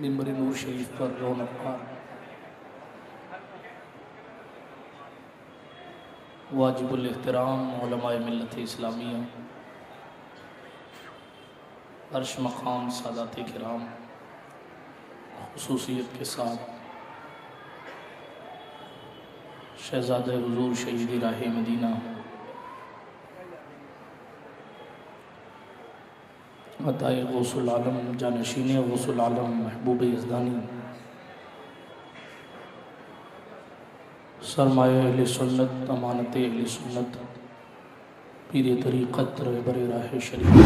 मिंबर नूर शरीफ पर रौनक़ार वाजिबुल एहतराम उलमाए मिल्लत इस्लामिया अर्श मकाम सादात किराम खुसूसियत के साथ शहज़ादे हुज़ूर शहीद राह मदीना अताए गौसुल आलम जानशीन गौसुल आलम महबूब यज़दानी सरमाए अहले सुन्नत अमानत अहले सुन्नत पीर तरीक़त रहबर राह शरीफ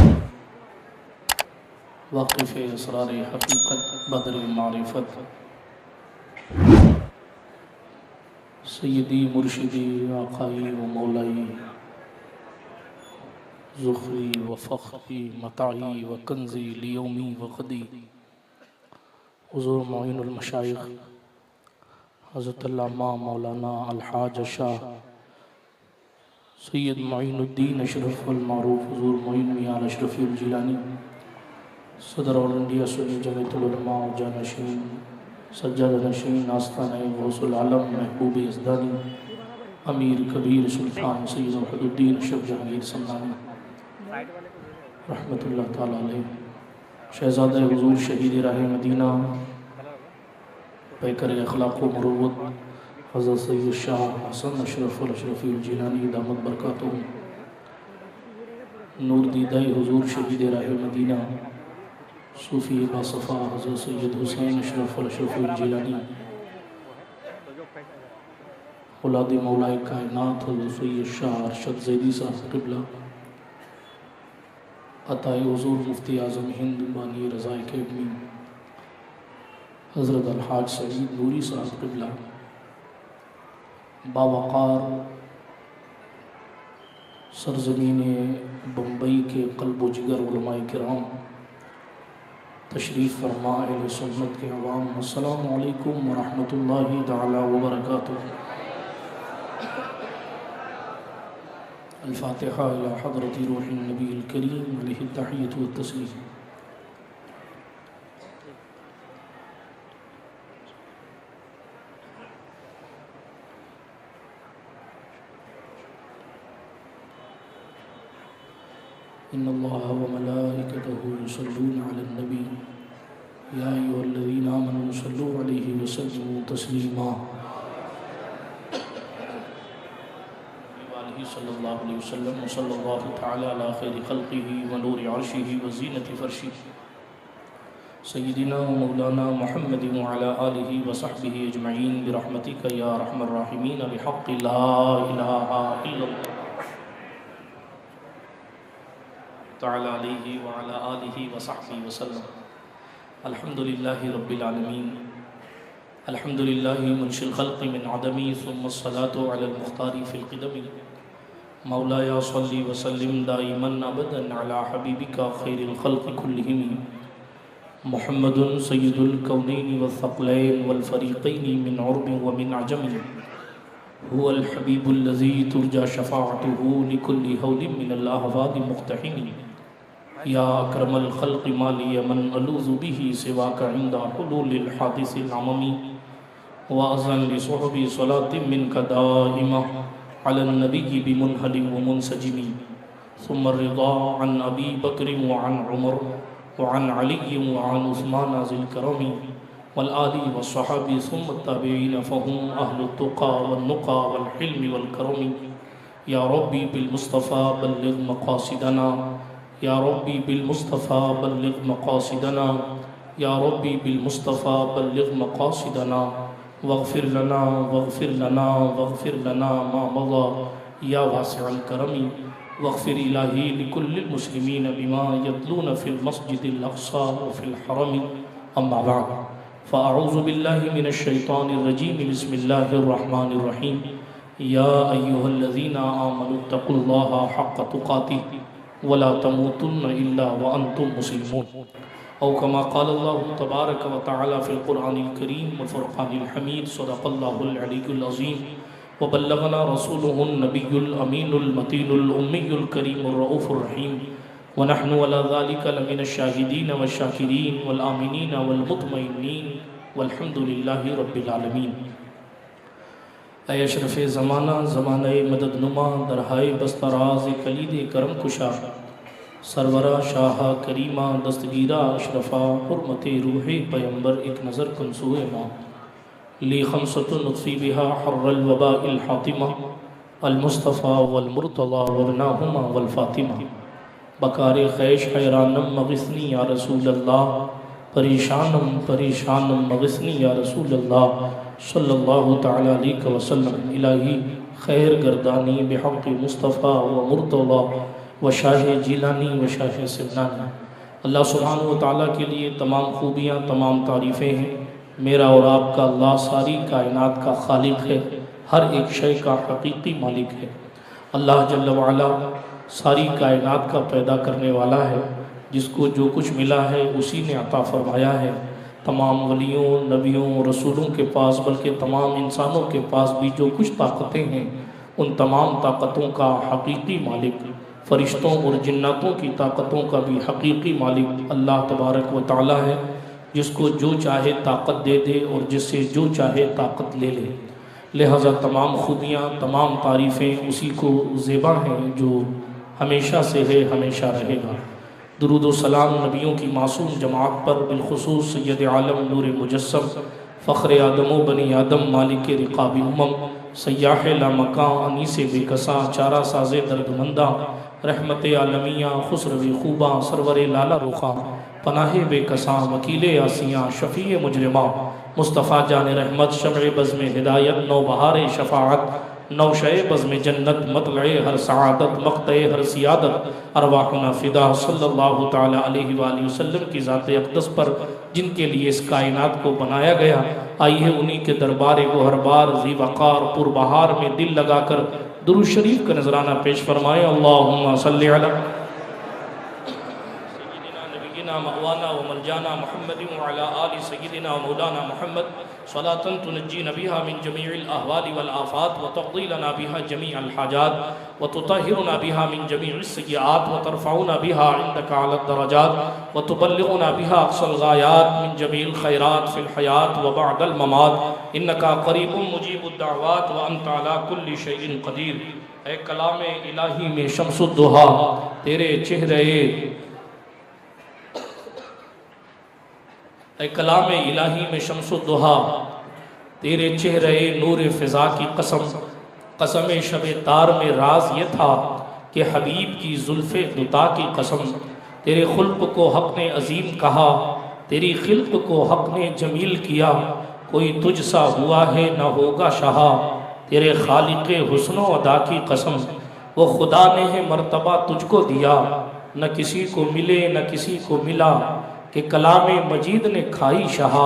वाक़िफ़ असरार हक़ीक़त बदर मारिफत सय्यदी मुर्शिदी आक़ाई व मौलाई ज़ुख़री व फ़ख़्री मताई व कंज़ी लियौमी व ग़दी हुज़ूर मुईनुल मशाइख़ हज़रत अल्लामा मौलाना अलहाज शाह सैयद मुईनुद्दीन अशरफ अल मारूफ़ हुज़ूर मुईन मियां अशरफ़ी अल जिलानी सदर ऑल इंडिया सुन्नी जमीयतुल उलमा व जानशीन सज्जाद नशीन आस्ताना गौसुल आलम महबूब यज़दानी अमीर कबीर सुल्तान सैयद वहीदुद्दीन अशरफ जहांगीर समदानी रहमतुल्लाह ताला अलैह शहज़ादा हुज़ूर शहीद राह मदीना पैकर अखलाक़ व मरूवत हज़रत सैयद शाह हसन अशरफ अल अशरफ़ी अल जिलानी दामत बरकातुहू नूर दीदाई हुज़ूर शहीद राह मदीना सूफ़ी बासफ़ा हज़रत सैयद हुसैन अशरफ अल अशरफ़ी अल जिलानी औलाद मौलाए कायनात हज़रत सैयद शाह अरशद ज़ैदी साहब क़िबला अताए हुज़ूर मुफ्ती आज़म हिंद बानी रज़ा अकेडमी हज़रत अलहाज सईद नूरी साहब क़िबला बावक़ार सरज़मीन बम्बई के क़ल्ब व जिगर उलमाए किराम तशरीफ़ फरमा अहले सुन्नत के अवाम अस्सलामु अलैकुम व रहमतुल्लाहि तआला व बरकातुहू। अल-फ़ातिहा इला हज़रति रूहिन नबील करीम अलैहि तहिय्यतु व तस्लीम। इन्नल्लाह व मलाइकतहु युसल्लूना अलन नबी या अय्युहल्लज़ीना आमनू सल्लू अलैहि व सल्लिमू तस्लीमा। सल्लल्लाहु अलैहि वसल्लम व सल्लल्लाहु तआला अला खैरि खल्क़िही व नूरि अर्शिही व ज़ीनति फ़र्शिही सय्यिदिना व मौलाना मुहम्मद व अला आलिहि व सहबिही अजमईन बिरहमतिका या अरहमर राहिमीन बिहक़्क़ि ला इलाहा इल्लल्लाह तआला अलैहि व अला आलिहि व सहबिही व सल्लम। अल्हम्दुलिल्लाहि रब्बिल आलमीन अल्हम्दुलिल्लाहि मुनशिल ख़ल्क़ि मिन अदमी सुम्मा अस्सलातु अलल मुख़्तारि फ़िल क़िदमी मौलाया सल्ली व सल्लिम दाइमन अबदन अला हबीबिका खैरिल ख़ल्क़ि कुल्लिहिम मुहम्मदुन सय्यिदुल कौनैनि वल थक़लैन वल फ़रीक़ैनि मिन उर्बिन व मिन अजम हुवल हबीबुल लज़ी तुरजा शफ़ाअतुहु लिकुल्लि हौलिन मिनल अहवादि मुक़्तहिम या अकरमल ख़ल्क़ि मा लिय मन अलूज़ु बिही सिवाका इंदा हुलूलिल हादिसिल अममी व अज़न लिसुहबी सलातिन मिनका दाइमा अलन नबी बिमुनहलि व मुनसजिमी सुम्मा रिज़ा अन अबी बकर व अन उमर व अन अली व अन उस्मान ज़िल करमी वल आलि व सहाबी सुम्मा ताबिईन फ़हुम अहलुत तुक़ा वन नुक़ा वल हिल्म वल करमी। या रब्बी बिल मुस्तफ़ा बल्लिग़ मक़ासिदना या रब्बी बिल मुस्तफ़ा बल्लिग़ मक़ासिदना या रब्बी बिल मुस्तफ़ा बल्लिग़ मक़ासिदना वग़फ़िर लना मा मज़ा या वासिअल करमी वग़फ़िर इलाही लिकुल्लिल मुस्लिमीन बिमा यतलून फ़िल मस्जिदिल अक़सा व फ़िल हरमी। अम्मा बअद फ़अऊज़ु बिल्लाहि मिनश शैतानिर रजीम बिस्मिल्लाहिर रहमानिर रहीम। या अय्युहल्लज़ीना आमनुत्तक़ुल्लाहा हक़्क़ तुक़ातिह वला तमूतुन्न इल्ला व अंतुम मुस्लिमून। औ कमा क़ालल्लाहु तबारक व तआला फ़िल क़ुरआनिल करीम व फ़ुरक़ानिल हमीद सदक़ल्लाहुल अलीयुल अज़ीम व बल्लगना रसूलुहुन नबियुल अमीनुल मतीनुल उम्मियुल करीमुर रऊफ़ुर रहीम वनहनु अला ज़ालिका लमिनश्शाहिदीन वश्शाकिरीन वल-आमिनीन वल-मुतमइन्नीन वल्हम्दुलिल्लाहि रब्बिल आलमीन। ऐ अशरफ़ ज़माना ज़माने मदद नुमा दरहाए बस्तराज़ कलीद करम कुशा सरवरा शाह करीमा दस्तगीरा अशरफ़ा हुर्मत रूह पैगंबर एक नज़र कंसूए माँ ली खमसतुन नुत्फ़ी बिहा हर्रल वबाइल हातिमा अल मुस्तफ़ा वल मुर्तज़ा वबनाहुमा वल फ़ातिमा बकार खैश हैरानम मग़िस्नी या रसूल अल्लाह परेशानम परेशानम मग़िस्नी या रसूल अल्लाह सल्लल्लाहु तआला अलैहि वसल्लम। इलाही खैर गर्दानी बिहक़्क़ि मुस्तफ़ा व मुर्तज़ा व शाह जिलानी व शाह सिमनानी। अल्लाह सुब्हानहु व तआला के लिए तमाम खूबियाँ तमाम तारीफ़ें हैं। मेरा और आपका अल्लाह सारी कायनात का खालिक है, हर एक शय का हकीकी मालिक है। अल्लाह जल्ल व अला सारी कायनात का पैदा करने वाला है। जिसको जो कुछ मिला है उसी ने अता फरमाया है। तमाम वलियों नबियों रसूलों के पास बल्कि तमाम इंसानों के पास भी जो कुछ ताकतें हैं उन तमाम ताकतों का हकीकी मालिक, फ़रिश्तों और जिन्नातों की ताकतों का भी हकीकी मालिक अल्लाह तबारक व तआला है। जिसको जो चाहे ताकत दे दे और जिससे जो चाहे ताकत ले ले। लिहाजा तमाम खूबियाँ तमाम तारीफ़ें उसी को ज़ेबा हैं जो हमेशा से है, हमेशा रहेगा। दुरूद व सलाम नबियों की मासूम जमात पर बिलखुसूस सैयद आलम नूर मुजस्सम फ़ख्र आदम बनी आदम मालिक रिक़ाबी उमम सयाह लामका अनीस बेकसा चारा साज़े दर्दमंदा रहमत आलमिया खुसरव खूबा सरवर लाला रुखा पनाह बेकसा वकील आसियाँ शफ़ी मुजरिमा मुस्तफ़ा जान रहमत शमअ बज़्म हिदायत नौ बहार शफ़ाअत नौशे बज़्म जन्नत मतलए हर सआदत मक़तए हर सियादत अरवाहुना फ़िदा सल्लल्लाहु तआला अलैहि वसल्लम की ज़ात अक़दस पर जिनके लिए इस कायनात को बनाया गया। आइए उन्हीं के दरबार गोहरबार ज़ी वक़ार पुरबहार में दिल लगाकर दुरूद शरीफ का नजराना पेश फरमाएँ। अल्लाहुम्मा सल्लि अला सय्यिदिना नबिय्यिना मौलाना व मरजाना मुहम्मदिन व अला आलि सय्यिदिना मौलाना मुहम्मद सलातन तुनज्जीना बिहा मिन जमीइल अहवालि वल आफ़ात व तक़दी लना बिहा जमीअल हाजात व तुतहिरुना बिहा मिन जमीइस सय्यिआत व तरफ़उना बिहा इंदका अला दरजात व तुबल्लिगुना बिहा अक़सल गायात मिन जमीइल खैरात फ़िल हयात व बअदल ममात इन्नका क़रीबुम मुजीबुद दाअवात व अंता अला कुल्लि शैइन क़दीर। ऐ कलाम इलाही में शम्सुद दुहा तेरे चेहरे कलाम इलाही में शम्सुद दुहा तेरे चेहरे नूर फ़िज़ा की कसम। कसम शब तार में राज ये था कि हबीब की ज़ुल्फ़े दुता की कसम। तेरे खुल्क़ को हक़ ने अज़ीम कहा, तेरी खिल्क़ को हक़ ने जमील किया। कोई तुझसा हुआ है न होगा शहा, तेरे खालिक़े हुस्नो अदा की कसम। वो खुदा ने है मर्तबा तुझको दिया, न किसी को मिले न किसी को मिला। कि कलाम मजीद ने खाई शहा,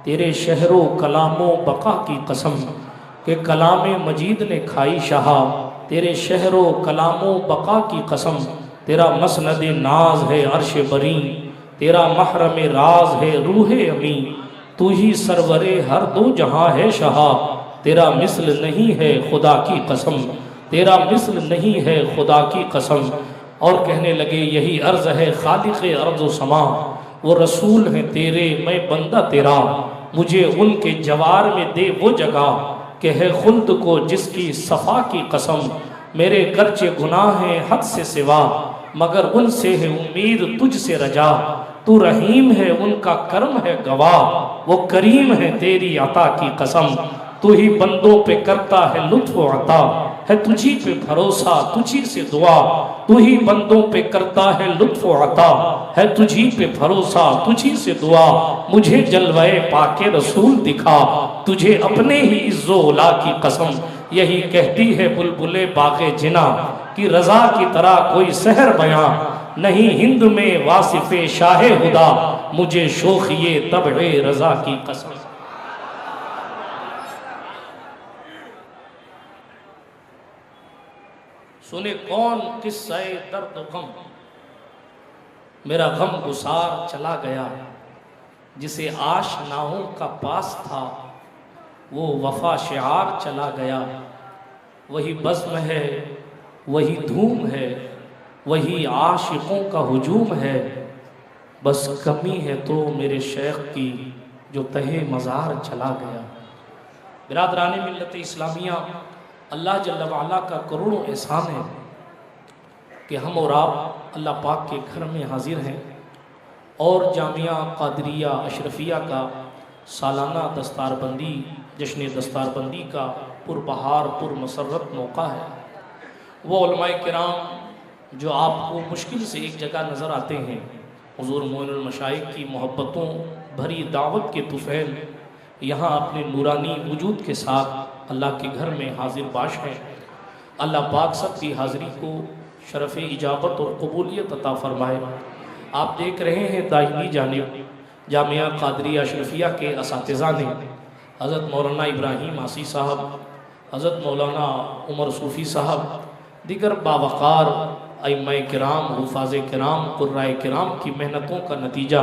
तेरे शहरो कलामो बका की कसम। कि कलाम मजीद ने खाई शहा, तेरे शहरो कलामो बका की कसम। तेरा मसनद नाज है अर्श बरी, तेरा महरम राज है रूह अमी। तू ही सरवरे हर दो जहां है शहा, तेरा मिसल नहीं है खुदा की कसम। तेरा मिसल नहीं है खुदा की कसम। और कहने लगे यही अर्ज़ है खालिक़ अर्ज़ व समा, वो रसूल हैं तेरे मैं बंदा तेरा। मुझे उनके जवार में दे वो जगह कि है खुल्द को जिसकी सफ़ा की कसम। मेरे गर्चे गुनाह हैं हद से सिवा, मगर उनसे है उम्मीद तुझसे रजा। तू रहीम है उनका कर्म है गवाह, वो करीम है तेरी अता की कसम। तू ही बंदों पे करता है लुत्फ़ अता, है तुझी पे भरोसा तुझी से दुआ। तू ही बंदों पे करता है लुत्फ़ अता, है तुझी पे भरोसा तुझी से दुआ। मुझे जलवाए पाके रसूल दिखा, तुझे अपने ही इज़्ज़ो उला की कसम। यही कहती है बुलबुले बाग़े जिना कि रज़ा की तरह कोई सहर बयां नहीं हिंद में वासिफ़े शाहे हुदा। मुझे शोखिए तबे रज़ा की कसम। सुने कौन किस्सा दर्द गम, मेरा गम गुसार चला गया। जिसे आशनाओं का पास था वो वफा शिआर चला गया। वही बज़्म है वही धूम है, वही आशिकों का हुजूम है, बस कमी है तो मेरे शेख की जो तहे मज़ार चला गया। बिरादरान मिल्लत इस्लामिया, अल्लाह जल्ल वाला का करोड़ों एहसान है कि हम और आप अल्लाह पाक के घर में हाजिर हैं और जामिया कादरिया अशरफिया का सालाना दस्तारबंदी जश्न दस्तारबंदी का पुरबहार पुरमसरत मौका है। वो उलमाए किराम जो आपको मुश्किल से एक जगह नज़र आते हैं, हुज़ूर मोइनुल मशाइख की मोहब्बतों भरी दावत के तुफ़ैल यहाँ अपने नूरानी वजूद के साथ अल्लाह के घर में हाजिर बाश हैं। अल्लाह पाक सब की हाज़िरी को शरफ़ इजाबत और कबूलियत अता फ़रमाए। आप देख रहे हैं दाहिनी जानिब जामिया कादरिया अशरफिया के असातिज़ा ने हज़रत मौलाना इब्राहीम आसी साहब, हज़रत मौलाना उमर सूफ़ी साहब, दिगर बावक़ार अइम्मा किराम, हुफ़ाज़ किराम, कुर्राए किराम की मेहनतों का नतीजा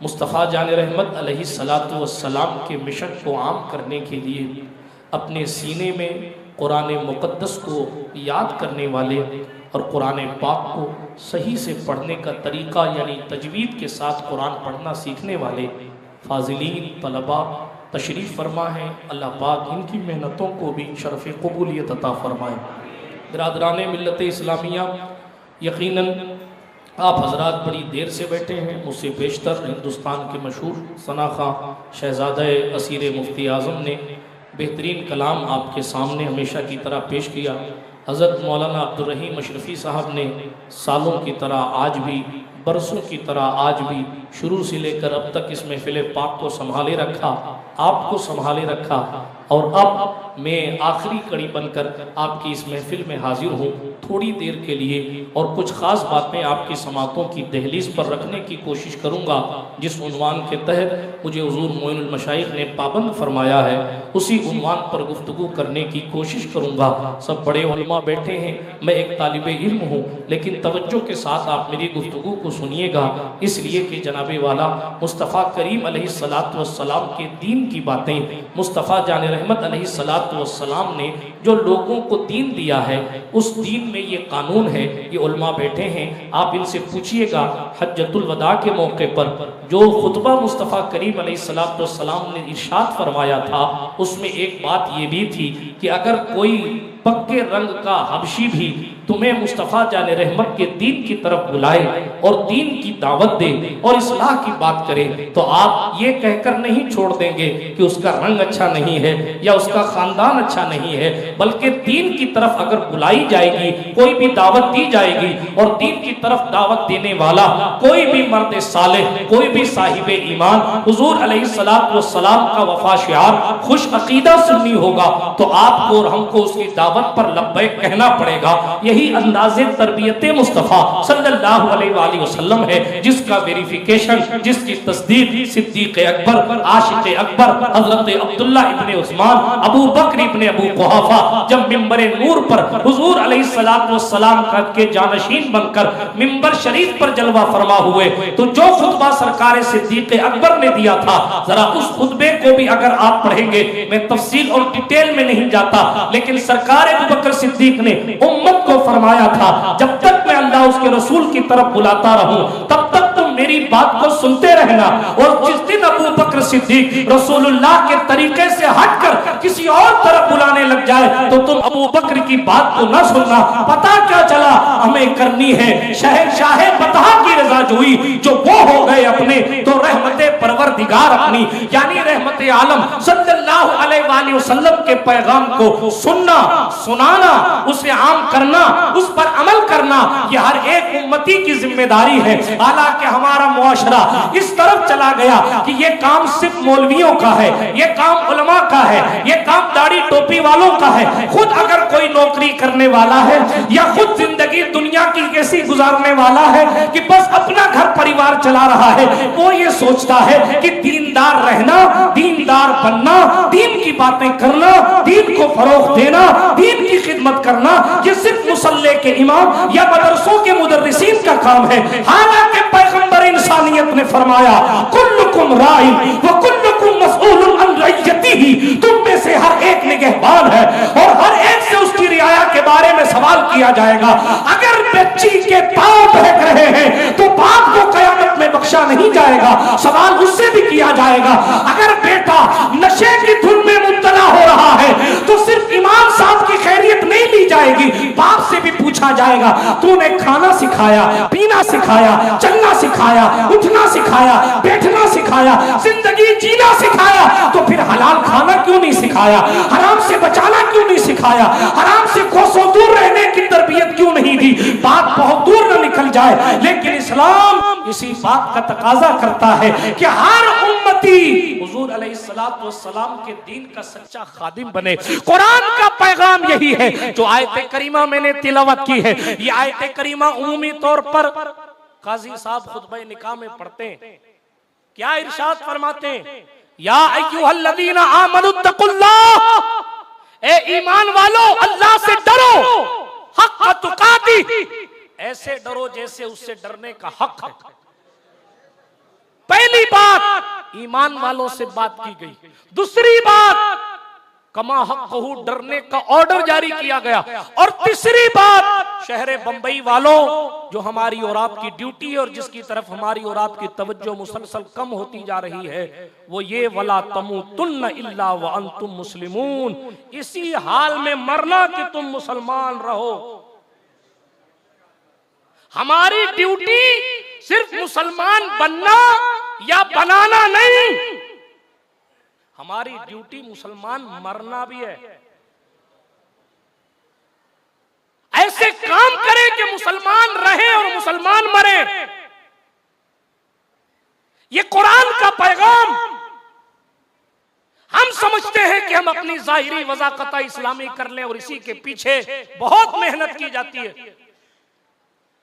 मुस्तफ़ा जान रहमत अलैहिस्सलातु वस्सलाम के मिशन को आम करने के लिए अपने सीने में कुरान मुक़द्दस को याद करने वाले और कुरान पाक को सही से पढ़ने का तरीक़ा यानी तजवीद के साथ कुरान पढ़ना सीखने वाले फाजिलीन तलबा तशरीफ़ फरमा है। अल्लाह पाक इनकी मेहनतों को भी शरफ़ कबूलियत अता फ़रमाए। बिरादरान मिल्लत इस्लामिया, यकीनन आप हजरात बड़ी देर से बैठे हैं। मुझसे बेशतर हिंदुस्तान के मशहूर सना खां शहज़ादा असीर मुफ्ती आज़म ने बेहतरीन कलाम आपके सामने हमेशा की तरह पेश किया। हज़रत मौलाना अब्दुर्रहीम अशरफ़ी साहब ने सालों की तरह आज भी, बरसों की तरह आज भी शुरू से लेकर अब तक इस महफ़िल पाक को संभाले रखा, आपको संभाले रखा। और अब मैं आखिरी कड़ी बनकर आपकी इस महफ़िल में हाजिर हूँ थोड़ी देर के लिए, और कुछ ख़ास बातें आपकी समातों की दहलीज़ पर रखने की कोशिश करूँगा। जिस उन्वान के तहत मुझे हुज़ूर मोइनुल मशाइख ने पाबंद फरमाया है उसी उन्वान पर गुफ्तगू करने की कोशिश करूँगा। सब बड़े उलमा बैठे हैं, मैं एक तालिबे इल्म हूँ, लेकिन तवज्जो के साथ आप मेरी गुफ्तगू को सुनिएगा, इसलिए कि जनाबे वाला मुस्तफ़ा करीम अलैहिस्सलातु वस्सलाम के दीन की बातें, मुस्तफ़ा जान रहमत अलैहिस्सलातु वस्सलाम ने जो लोगों को दीन दिया है उस दीन में ये कानून है। ये उलमा बैठे हैं, आप इनसे पूछिएगा हज्जतुल वदा के मौके पर जो खुतबा मुस्तफ़ा करीम अलैहिस्सलातु वस्सलाम ने इरशाद फरमाया था, उसमें एक बात ये भी थी कि अगर कोई पक्के रंग का हबशी भी तुम्हें मुस्तफ़ा जान रहमत के दीन की तरफ बुलाए और दीन की दावत दे और इस्लाह की बात करे, तो आप ये कहकर नहीं छोड़ देंगे कि उसका रंग अच्छा नहीं है या उसका खानदान अच्छा नहीं है, बल्कि दीन की तरफ अगर बुलाई जाएगी, कोई भी दावत दी जाएगी और दीन की तरफ दावत देने वाला कोई भी मर्द सालेह, कोई भी साहिब ईमान हुजूर अलैहिस्सलातु वस्सलाम का वफा शिआर खुश अकीदा सुन्नी होगा, तो आपको और हमको उसकी दावत पर लब्बैक कहना पड़ेगा। यही अंदाज़े तरबियत मुस्तफ़ा सल्लल्लाहु अलैहि वसल्लम है, जिसका वेरिफिकेशन, जिसकी तस्दीक सिद्दीक़ अकबर, आशिक़ अकबर हज़रत अब्दुल्ला इब्ने उस्मान, अबू बकर इब्ने अबू कुहाफा जब मिंबर नूर पर हुजूर अलैहिस्सलातु वस्सलाम के जानशीन बनकर मिंबर शरीफ पर जलवा फरमा हुए, तो जो खुतबा सरकार सिद्दीक़ अकबर ने दिया था, जरा उस खुतबे को भी अगर आप पढ़ेंगे, मैं तफसील और डिटेल में नहीं जाता, लेकिन सरकार अबू बकर सिद्दीक ने उम्मत को फरमाया था, जब तक मैं अल्लाह उसके रसूल की तरफ बुलाता रहूं तब तक तुम मेरी बात को सुनते रहना, और जिस दिन अबू बकर सिद्दीक रसूलुल्लाह के तरीके से हटकर किसी और तरफ बुलाने लग जाए तो तुम अबू बकर की बात को न सुनना। पता क्या चला, हमें करनी है शहंशाह बतहा की रज़ा जोई, जो वो हो गए अपने तो रहमते परवरदिगार अपनी, यानी रहमते आलम सल्लल्लाहु अलैहि वसल्लम के पैगाम को सुनना, सुनाना, उसे आम करना, उस पर अमल करना, यह हर एक उम्मती की जिम्मेदारी है। हालांकि हमारा मुआशरा इस तरफ चला गया कि ये काम सिर्फ मौलवियों का है, ये काम उलमा का है, ये काम दाढ़ी टोपी वालों का है। खुद अगर कोई नौकरी करने वाला है या खुद जिंदगी दुनिया की कैसी गुजारने वाला है कि बस अपना घर परिवार चला रहा है, वो ये सोचता है कि दीनदार रहना, दीनदार बनना, दीन की बातें करना, दीन को फरोग देना, दीन की खिदमत करना, ये सिर्फ मुसल्ले के इमाम या मदरसों के मुदर्रिसीन का काम है। हालांकि पैगंबर इंसानियत ने फरमाया कुल्लुकुम राइन व कुल्लुकुम मसऊलुन अन रइयतिही, तुम में से हर एक निगहबान है और हर एक से उसकी रियाया के बारे में सवाल किया जाएगा। अगर बच्ची के पांव बहक रहे हैं तो बाप को कयामत में बख्शा नहीं जाएगा, सवाल उससे भी किया जाएगा। अगर बेटा नशे की धुन में मुब्तला हो रहा है तो सिर्फ इमाम साहब की खैरियत नहीं ली जाएगी, बाप से भी पूछा जाएगा, तूने खाना सिखाया, पीना सिखाया, चलना सिखाया, उठना सिखाया, बैठना सिखाया, जिंदगी जीना सिखाया, तो फिर हलाल खाना क्यों नहीं सिखाया, हराम से बचाना क्यों नहीं सिखाया, हराम से कोसों दूर रहने की तरबियत क्यों नहीं दी। बात बहुत दूर न निकल जाए, लेकिन इस्लाम इसी बात का तकाजा करता है कि हर उम्मती हुजूर अलैहिस्सलातु वस्सलाम के दीन का सच्चा खादिम बने। कुरान का पैगाम यही है। जो आयत करीमा मैंने तिलावत की है, ये आयत करीमा उमूमी तौर पर काजी साहब खुतबा निकाह में पढ़ते हैं। क्या इरशाद फरमाते हैं, या अय्युहल्लज़ीना आमनुत्तकुल्लाह, ए ईमान वालों अल्लाह से डरो, हक़्क़ तुक़ाती, ऐसे डरो जैसे उससे डरने का हक है। पहली बात ईमान वालों से बात की गई। दूसरी बात कमा हक़्क़हू, डरने का ऑर्डर जारी किया गया। और तीसरी बात शहर बंबई वालों, जो हमारी और आपकी ड्यूटी है और जिसकी तरफ हमारी और आपकी तवज्जो मुसलसल कम होती जा रही है, वो ये वला तमूतुन्न इल्ला व अंतुम मुस्लिमून, इसी हाल में मरना कि तुम मुसलमान रहो। हमारी ड्यूटी सिर्फ मुसलमान बनना या बनाना नहीं, हमारी ड्यूटी मुसलमान मरना भी है। ऐसे काम करें कि मुसलमान रहे और मुसलमान मरे। ये कुरान का पैगाम। हम समझते हैं कि हम अपनी जाहिरी वज़ाक़त इस्लामी कर लें और इसी के पीछे बहुत मेहनत की जाती है।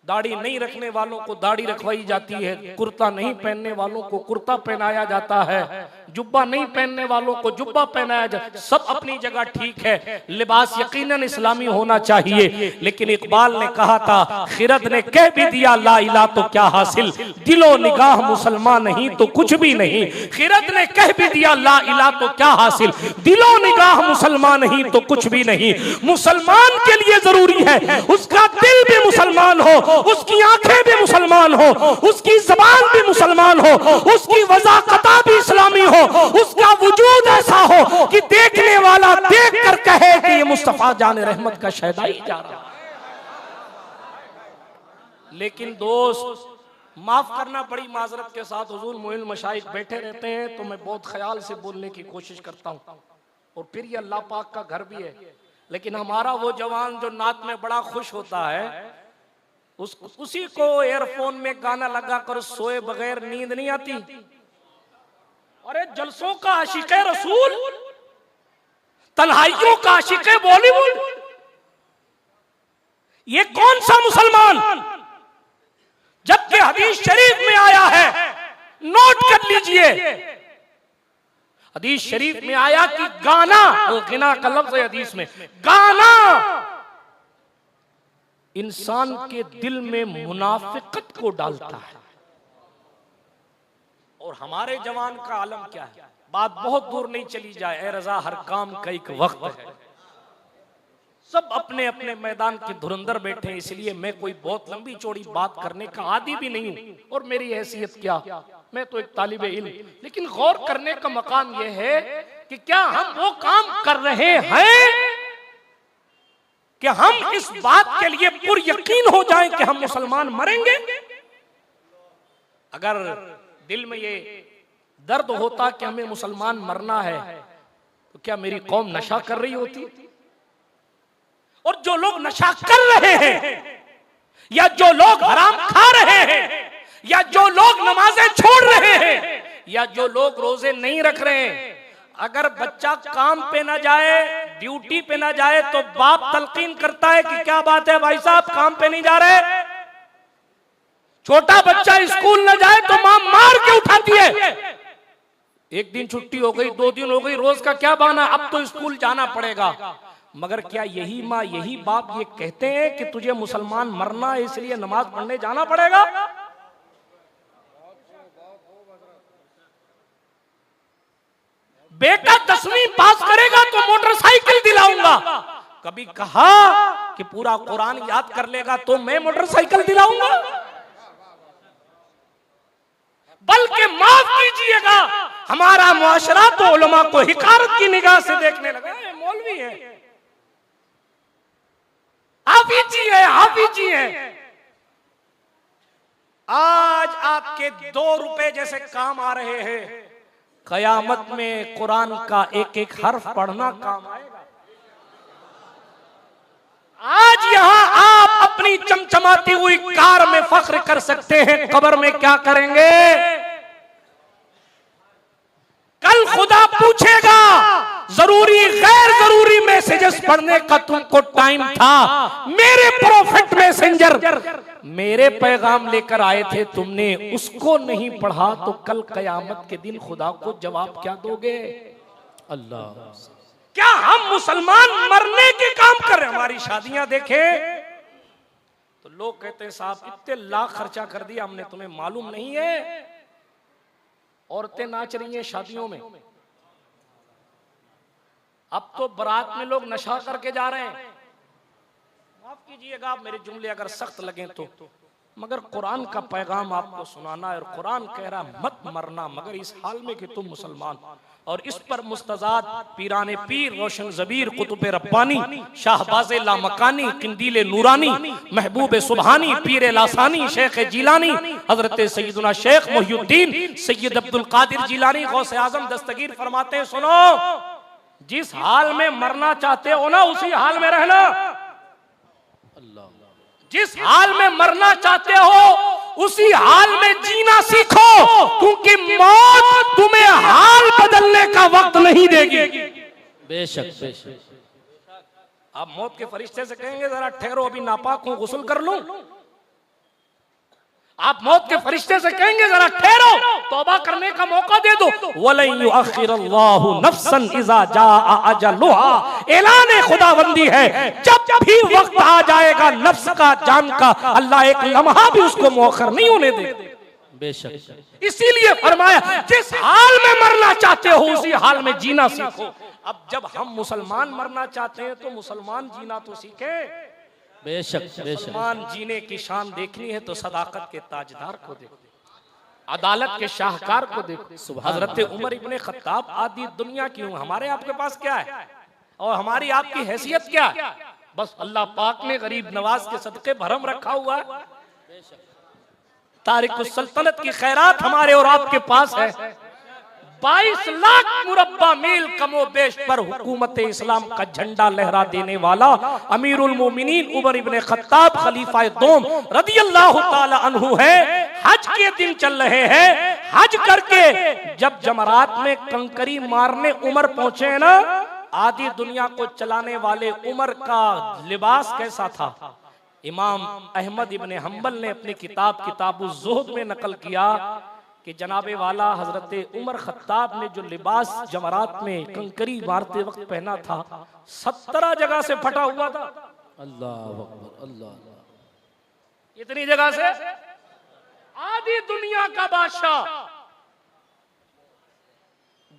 दाढ़ी नहीं रखने वालों को दाढ़ी रखवाई जाती है, कुर्ता नहीं पहनने वालों को कुर्ता पहनाया जाता है, जुब्बा नहीं पहनने वालों को जुब्बा पहनाया जाता है। सब अपनी जगह ठीक है, लिबास यकीनन इस्लामी होना चाहिए। लेकिन इकबाल ने कहा था, खिरद ने कह भी दिया ला इला तो क्या हासिल, दिलो निगाह मुसलमान नहीं तो कुछ भी नहीं। खिरद ने कह भी दिया ला इला तो क्या हासिल, दिलो निगाह मुसलमान नहीं तो कुछ भी नहीं। मुसलमान के लिए जरूरी है उसका दिल भी मुसलमान हो, उसकी आंखें भी मुसलमान हो, उसकी ज़बान भी मुसलमान हो, उसकी वज़ाक़त भी इस्लामी हो, उसका वजूद ऐसा हो कि देखने वाला देख कर कहे कि ये मुस्तफा जान रहमत का शहदाई जा रहा है। लेकिन दोस्त, माफ करना, बड़ी माजरत के साथ हुजूर मोइन मशाइख बैठे रहते हैं तो मैं बहुत ख्याल से बोलने की कोशिश करता हूँ, और फिर ये अल्लाह पाक का घर भी है। लेकिन हमारा वो जवान जो नात में बड़ा खुश होता है, उसी को एयरफोन में गाना लगा कर सोए बगैर नींद नहीं आती। अरे जलसों का आशिक़े रसूल, तन्हाइयों का आशिक़े बॉलीवुड, ये कौन सा मुसलमान? जबकि हदीस शरीफ में आया है, नोट कर लीजिए, हदीस शरीफ में आया कि गाना, अलगिना का लफ्ज़ है हदीस में, गाना इंसान के दिल में मुनाफिकत को डालता है। और हमारे जवान का आलम क्या है? बात बहुत दूर नहीं चली जाए, ए रजा हर काम का एक वक्त है। सब अपने अपने मैदान के धुरंधर बैठे हैं, इसलिए मैं कोई बहुत लंबी चौड़ी बात करने का आदी भी नहीं हूं, और मेरी हैसियत क्या, मैं तो एक तालिबे इल्म। लेकिन गौर करने का मकाम यह है कि क्या हम वो काम कर रहे हैं कि हम इस बात के लिए पुर यकीन हो जाएं कि हम मुसलमान मरेंगे। अगर दिल में ये दर्द होता कि हमें मुसलमान मरना है, तो क्या मेरी कौम नशा कर रही होती? और जो लोग नशा कर रहे हैं, या जो लोग हराम खा रहे हैं, या जो लोग नमाजें छोड़ रहे हैं, या जो लोग रोजे नहीं रख रहे हैं, अगर बच्चा काम पे ना जाए, ड्यूटी पे ना जाए, तो बाप तलकीन करता है कि क्या बात है भाई साहब, काम पे नहीं जा रहे। छोटा बच्चा स्कूल ना जाए तो मां मार के उठाती है। एक दिन छुट्टी हो गई, 2 दिन हो गई, रोज का क्या बहाना, अब तो स्कूल जाना पड़ेगा। मगर क्या यही माँ, यही बाप ये कहते हैं कि तुझे मुसलमान मरना है इसलिए नमाज पढ़ने जाना पड़ेगा? बेटा 10वीं पास करेगा तो मोटरसाइकिल दिलाऊंगा, कभी कहा कि पूरा कुरान याद कर लेगा तो मैं मोटरसाइकिल दिलाऊंगा? बल्कि माफ कीजिएगा, हमारा मुआशरा तो उलमा को हिकारत की निगाह से देखने लगा। मौलवी है, हाफिजी है, हाफिजी है। आज आपके 2 रुपए जैसे काम आ रहे हैं, कयामत में कुरान का एक एक हर्फ पढ़ना काम आएगा। आज यहां आप अपनी चमचमाती हुई कार में फख्र कर सकते हैं, कब्र में क्या करेंगे? कल खुदा पूछेगा, जरूरी गैर जरूरी मैसेजेस पढ़ने का तुमको टाइम था? मेरे प्रोफेट मैसेंजर मेरे पैगाम लेकर आए थे, तुमने उसको नहीं पढ़ा, तो कल कयामत के दिन खुदा को जवाब क्या दोगे? अल्लाह, क्या हम मुसलमान मरने के काम कर रहे हैं? हमारी शादियां देखें तो लोग कहते हैं साहब इतने लाख खर्चा कर दिया हमने, तुम्हें मालूम नहीं है? औरतें नाच रही हैं शादियों में। अब तो बारात में लोग नशा करके जा रहे हैं। माफ कीजिएगा आप मेरे जुमले अगर सख्त लगे तो, मगर कुरान का पैगाम आपको सुनाना है। और कुरान कह रहा मत मरना मगर इस हाल में कि तुम मुसलमान। और इस पर मुस्तजाद पीराने पीर, रोशन जबीर, कुतुब रब्बानी, शाहबाज़े लामकानी, किंदीले नूरानी, महबूब सुबहानी, पीर लासानी, शेख जिलानी, हजरत सैयदना शेख मोहिउद्दीन सैयद अब्दुल कादिर जिलानी गौसे आजम दस्तगीर फरमाते हैं, सुनो, जिस हाल में मरना चाहते हो ना उसी हाल में रहना। जिस हाल में मरना चाहते हो उसी हाल में जीना सीखो, क्योंकि मौत तुम्हें हाल बदलने का वक्त नहीं देगी। बेशक बेशक। आप मौत के फरिश्ते से कहेंगे जरा ठहरो अभी नापाक हूं गुस्ल कर लूं? आप मौत के फरिश्ते से कहेंगे जरा ठहरो तौबा करने का मौका दे दो? वलन युअखिरुल्लाहु नफ्सन इज़ा जाअ अजलुहा, ऐलान खुदाबंदी है, जब भी वक्त आ जाएगा नफ्स का, जान का, अल्लाह एक लम्हा भी उसको मुअख्खर नहीं होने देगा। बेशक। इसीलिए फरमाया जिस हाल में मरना चाहते हो उसी हाल में जीना सीखो। अब जब हम मुसलमान मरना चाहते हैं तो मुसलमान जीना तो सीखे। बेशक मुसलमान जीने की शान देखनी है तो सदाकत के ताजदार को देखो, अदालत के शाहकार को देखो। हजरत उमर इब्ने खत्ताब आदि दुनिया की हूं, हमारे आपके पास क्या है और हमारी आपकी हैसियत क्या है? बस अल्लाह पाक ने गरीब नवाज के सदके भरम रखा हुआ है। तारिकुस सल्तनत की खैरात हमारे और आपके पास है। 22 लाख मुरब्बा मील कमो बेश पर हुकूमत इस्लाम का झंडा लहरा देने वाला अमीरुल मोमिनीन उमर इब्ने खत्ताब खलीफा दोम रदियल्लाहु ताला अन्हु है। हज के दिन चल रहे हैं, हज करके जब जमरात में कंकरी मारने उमर पहुंचे ना, आधी दुनिया को चलाने वाले उमर का लिबास कैसा था? इमाम अहमद इब्ने हम्बल ने अपनी किताब किताबुज़ ज़ुहद में नकल किया कि जनाबे वाला हजरत उमर खत्ताब ने जो लिबास जमरात में कंकरी मारते वक्त पहना था 17 जगह से फटा हुआ था। अल्लाह अकबर, अल्लाह। इतनी जगह से आधी दुनिया का बादशाह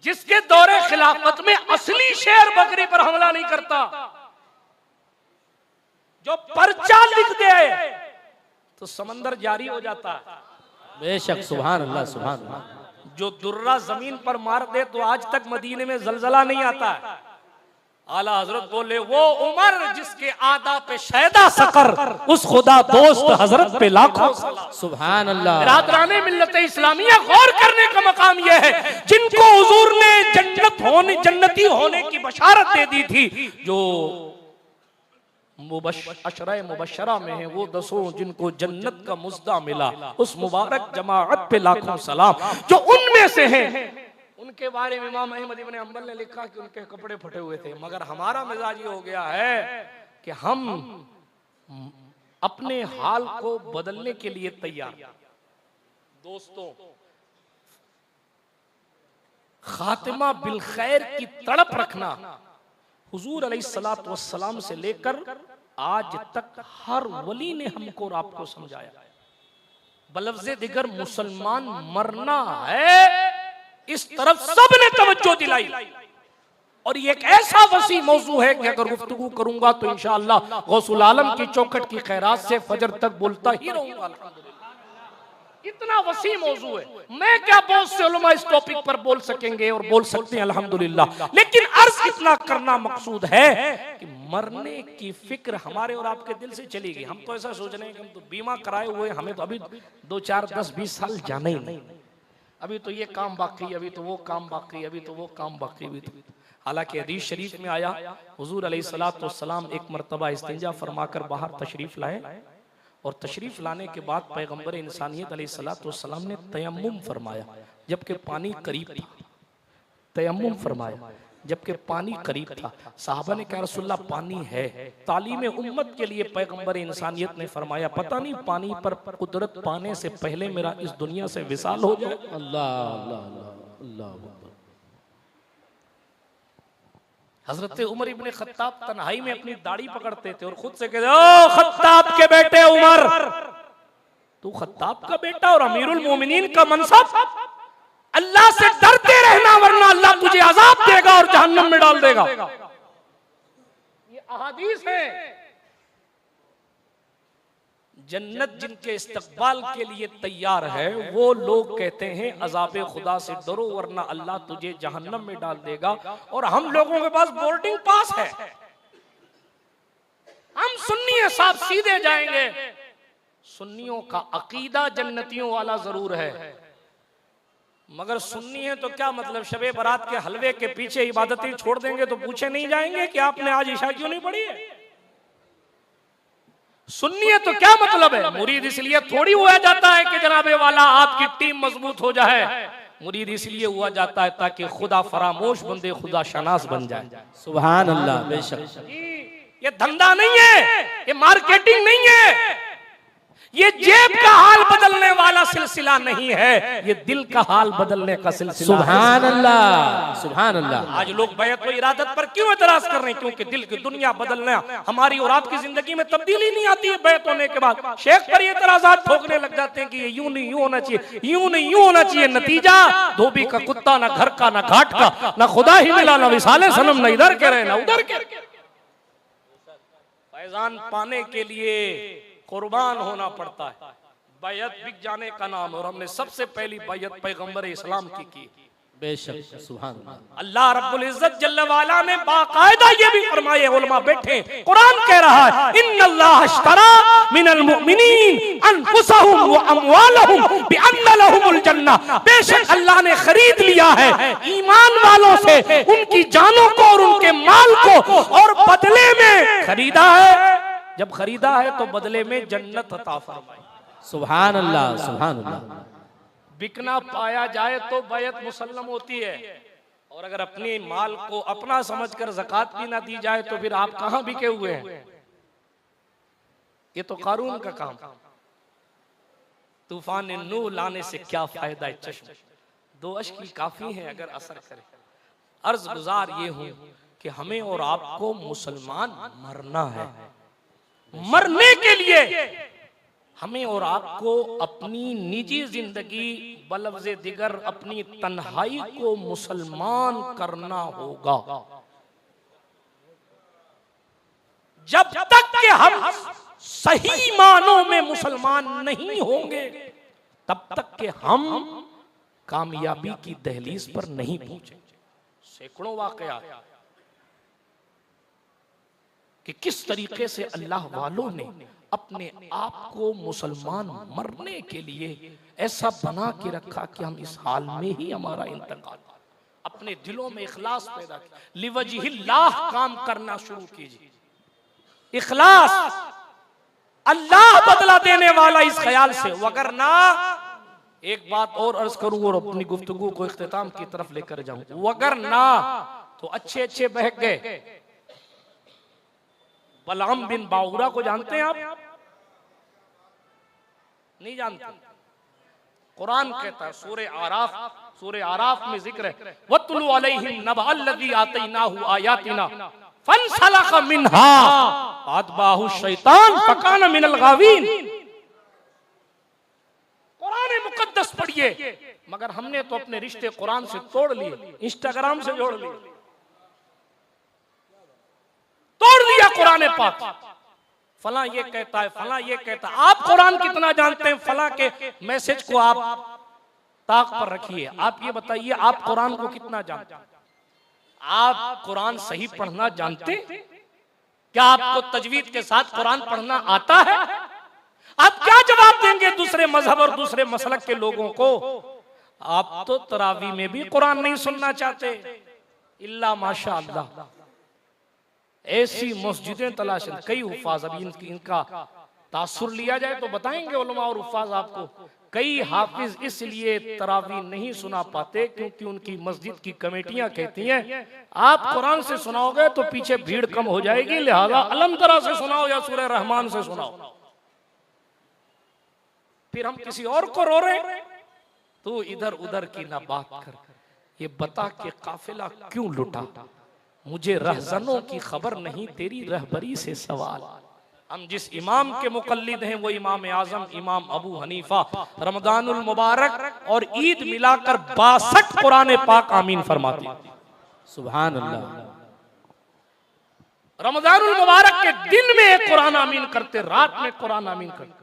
जिसके दौरे खिलाफत में असली शेर बकरी पर हमला नहीं करता, जो पर्चा लिख दे तो समंदर जारी हो जाता है। बेशक सुभान अल्लाह, सुभान अल्लाह। जो दुर्रा जमीन पर मार दे तो आज तक मदीने में जलजला नहीं आता है। आला हजरत बोले वो उमर जिसके आदा पे शैदा सकर, उस खुदा दोस्त हजरत पे लाखों सुभान अल्लाह। बिरादराने मिल्लत इस्लामिया गौर करने का मकाम यह है, जिनको हुजूर ने जन्नती होने की बशारत दे दी थी, जो अशरा मुबशरा में है, वो 10 जिनको जन्नत का मुज्दा मिला, उस मुबारक जमाअत पे लाखों सलाम। जो उनमें से हैं उनके बारे में इमाम अहमद इब्ने हम्बल ने लिखा कि उनके कपड़े फटे हुए थे। मगर हमारा मिजाज ये हो गया है कि हम अपने हाल को बदलने के लिए तैयार। दोस्तों, खातिमा बिल खैर की तड़प रखना हुजूर अलैहिस्सलातु वस्सलाम से लेकर आज तक हर वली ने हमको और आपको समझाया। बलफ्ज़े दिगर मुसलमान मरना है, इस तरफ सबने तवज्जो दिलाई। और ये एक ऐसा वसी मौजू है कि अगर गुफ्तगू करूंगा तो इंशाअल्लाह गौसुल आलम की चौखट की खैरात से फजर तक बोलता ही रहूंगा। इतना वसी मौजू है, मैं क्या बहुत से उलमा इस टॉपिक पर बोल सकेंगे और बोल सकते हैं अल्हम्दुलिल्लाह। लेकिन अर्ज इतना करना मकसूद है कि मरने की फिक्र हमारे और आपके दिल से चली गई। हम तो ऐसा सोच रहे हैं कि हम तो बीमा कराए हुए, हमें तो अभी 2, 4, 10, 20 साल जाना ही नहीं, अभी तो ये काम बाकी, अभी तो वो काम बाकी, अभी तो वो काम बाकी, अभी तो। हालांकि हदीस शरीफ में आया हुजूर अलैहिस्सलातु वस्सलाम एक मरतबा इस्तिंजा फरमाकर बाहर तशरीफ लाए और तशरीफ लाने के बाद पैगंबर इंसानियत अलैहिस्सलातु वस्सलाम ने तयम्मुम फरमाया जबकि पानी करीब था। तयम्मुम फरमाया जबकि पानी करीब था। साहबा ने कहा रसूलुल्लाह पानी है। तालीम उम्मत के लिए पैगंबर इंसानियत ने फरमाया पता नहीं पानी पर कुदरत पाने से पहले मेरा इस दुनिया से विसाल हो जाए। अल्लाह अल्लाह अल्लाह। हजरत उमर इब्ने खत्ताब तन्हाई में अपनी दाढ़ी पकड़ते थे और खुद से कहते ओ खत्ताब के बेटे उमर, तू खत्ताब का बेटा और अमीरुल मोमिनीन का मनसब, अल्लाह से डरते रहना वरना अल्लाह तुझे अजाब देगा और जहन्नम में डाल देगा। ये अहादीस है। जन्नत जिनके इस्तकबाल के लिए तैयार है वो लोग कहते हैं अज़ाबे खुदा से डरो वरना अल्लाह तुझे जहन्नम में डाल देगा। और हम लोगों के पास बोर्डिंग पास है, हम सुन्नी है, साहब सीधे जाएंगे। सुन्नियों का अकीदा जन्नतियों वाला जरूर है, मगर सुन्नी है तो क्या मतलब शबे बारात के हलवे के पीछे इबादतें छोड़ देंगे तो पूछे नहीं जाएंगे कि आपने आज इशा क्यों नहीं पढ़ी है। सुन्नी है तो क्या मतलब है। मुरीद इसलिए थोड़ी हुआ जाता है कि जनाबे वाला आपकी टीम मजबूत हो जाए, मुरीद इसलिए हुआ जाता है ताकि खुदा फरामोश बंदे खुदा शनास बन जाए। सुभान अल्लाह। बेशक ये धंधा नहीं है, ये मार्केटिंग नहीं है, ये जेब का हाल बदलने वाला सिलसिला नहीं है, ये दिल का हाल बदलने का सिलसिला। सुभान अल्लाह सुभान अल्लाह। आज लोग बैत व इरादत पर क्यों एतराज कर रहे हैं? क्योंकि दिल की दुनिया बदलना हमारी और आपकी जिंदगी में तब्दीली नहीं आती है। बैत होने के बाद शेख पर ये एतराजात ठोकने लग जाते हैं कि ये यूं नहीं यूं होना चाहिए, यूं नहीं यूं होना चाहिए। नतीजा धोबी का कुत्ता, ना घर का, ना घाट का, ना खुदा ही मिला, ना विसाले सनम, न इधर के रहे ना उधर के। फैजान पाने के लिए कुर्बान होना पड़ता है। बैयत बिक जाने का नाम, और हमने सबसे पहली बैयत पैगंबर इस्लाम की। बेशक सुभान अल्लाह। अल्लाह रब्बुल इज्जत जल्ल वाला ने बाकायदा ये भी फरमाए, उलमा बैठे, कुरान कह रहा है इन्नल्लाह अश्तरा मिनल मुमिनीन अनफुसहुम व अमवालहुम बिअन्न लहुमुल जन्नह। बेशक अल्लाह ने खरीद लिया है ईमान वालों से उनकी जानों को और उनके माल को, और बदले में खरीदा है, जब खरीदा है तो बदले में जन्नत अता फरमाई। सुभान अल्लाह सुभान अल्लाह। बिकना पाया जाए तो बैत मुसल्लम होती है, और अगर अपने माल को अपना समझकर ज़कात भी ना दी जाए तो फिर आप कहां बिके हुए हैं। ये तो कारून का काम। तूफान नूह लाने से क्या फायदा है चश्म, 2 अश्क काफी है अगर असर करे। अर्ज गुजार ये हूं कि हमें और आपको मुसलमान मरना है। मरने के लिए हमें और आपको अपनी निजी जिंदगी बलवज़े दिगर अपनी तन्हाई को मुसलमान करना होगा। जब तक कि हम सही मानों में मुसलमान नहीं होंगे तब तक कि हम कामयाबी की दहलीज पर नहीं पहुंचेंगे। सैकड़ों वाकया कि किस तरीके से अल्लाह वालों ने अपने आप को मुसलमान मरने के लिए ऐसा बना के रखा कि हम इस हाल में ही हमारा इंतकाल। अपने दिलों में इखलास पैदा किया, लिवजहिल्लाह काम करना शुरू कीजिए। इखलास, अल्लाह बदला देने वाला इस ख्याल से। वगरना एक बात और अर्ज करूं और अपनी गुफ्तगू को इख्तिताम की तरफ लेकर जाऊं, वगरना तो अच्छे अच्छे बहक गए। बलआम बिन बाउरा को जानते हैं आप? नहीं जानते? कुरान कहता है सूरे आराफ में जिक्र है वतलु अलैहिम नबअल्लज़ी आतैनाहु आयातिना फंसलख मिनहा फातबाहु शैतान फकान मिनल गावीन। कुरान मुकद्दस पढ़िए, मगर हमने तो अपने रिश्ते कुरान से तोड़ लिए, इंस्टाग्राम से जोड़ लिए। कुरान पाक, फला ये कहता है, फला ये कहता है। आप कुरान कितना जानते हैं? फला के मैसेज को आप ताक पर रखिए। आप ये बताइए, आप कुरान को कितना जानते हैं? आप कुरान सही पढ़ना जानते? क्या आपको तजवीद के साथ कुरान पढ़ना आता है? आप क्या जवाब देंगे दूसरे मजहब और दूसरे मसलक के लोगों को? आप तो तरावी में भी कुरान नहीं सुनना चाहते, इल्ला माशा अल्लाह। ऐसी मस्जिदें तलाश, कई हुफाज, अभी इनका तासुर लिया जाए तो बताएंगे उलमा और हुफाज आपको। कई हाफिज इसलिए तरावी नहीं सुना पाते क्योंकि उनकी मस्जिद की कमेटियां कहती हैं आप कुरान से सुनाओगे तो पीछे भीड़ कम हो जाएगी, लिहाजा अलम तरा से सुनाओ या सूरह रहमान से सुनाओ। फिर हम किसी और को रो रहे हैं। तो इधर उधर की ना बात कर, ये बता के काफिला क्यों लुटा, मुझे रहजनों की खबर नहीं, तेरी रहबरी से सवाल। हम जिस इमाम के मुकल्लिद हैं वो इमाम आजम इमाम अबू हनीफा, रमजानुल मुबारक और ईद मिलाकर 62 कुरान पाक आमीन फरमाते। सुभान अल्लाह। रमजानुल मुबारक के दिन में एक कुरान आमीन करते, रात में कुरान आमीन करते।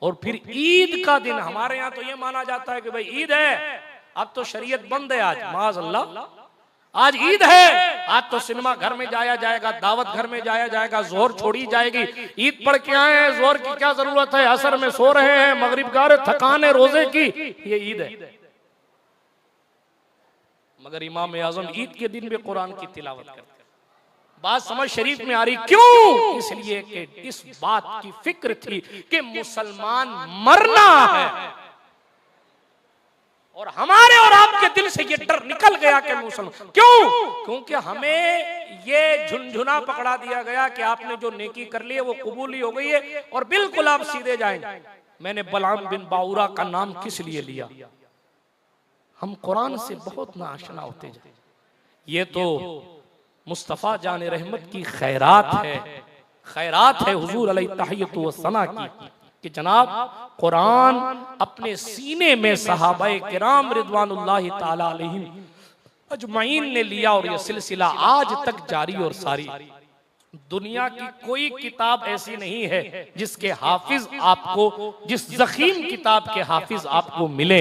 और फिर ईद का दिन, हमारे यहाँ तो ये माना जाता है कि भाई ईद है, अब तो शरीयत बंद है, आज माज़अल्लाह आज ईद है, आज तो सिनेमा घर में जाया जाएगा, दावत घर में जाया जाएगा, जोहर छोड़ी जाएगी। ईद पढ़ के आए हैं, जोहर की क्या जरूरत है, असर में सो रहे हैं, मगरिब गारे थकान है रोजे की, ये ईद है। मगर इमाम आजम ईद के दिन भी कुरान की तिलावत करते हैं। बात समझ शरीफ में आ रही क्यों? इसलिए कि इस बात की फिक्र थी कि मुसलमान मरना है, और हमारे और आपके दिल से ये डर निकल गया कि मुसलमान क्यों? क्योंकि हमें ये झुनझुना पकड़ा दिया गया कि आपने जो नेकी कर ली है वो कबूल ही हो गई है और बिल्कुल आप सीधे जाएंगे। मैंने बलाम बिन बाउरा का नाम किस लिए लिया? हम कुरान से बहुत नाआशना होते जाए। ये तो मुस्तफ़ा जान रहमत की खैरात है, खैरात है हुजूर अलैहि तहियत व सना की कि जनाब कुरान अपने सीने में सहाबाए किराम रिदवानुल्लाहि ताला अलैहिम अजमाइन ने लिया, और यह सिलसिला आज तक जारी और सारी। दुनिया की कोई किताब ऐसी नहीं है जिसके हाफिज आपको, जिस जखीम किताब के हाफिज आपको मिले,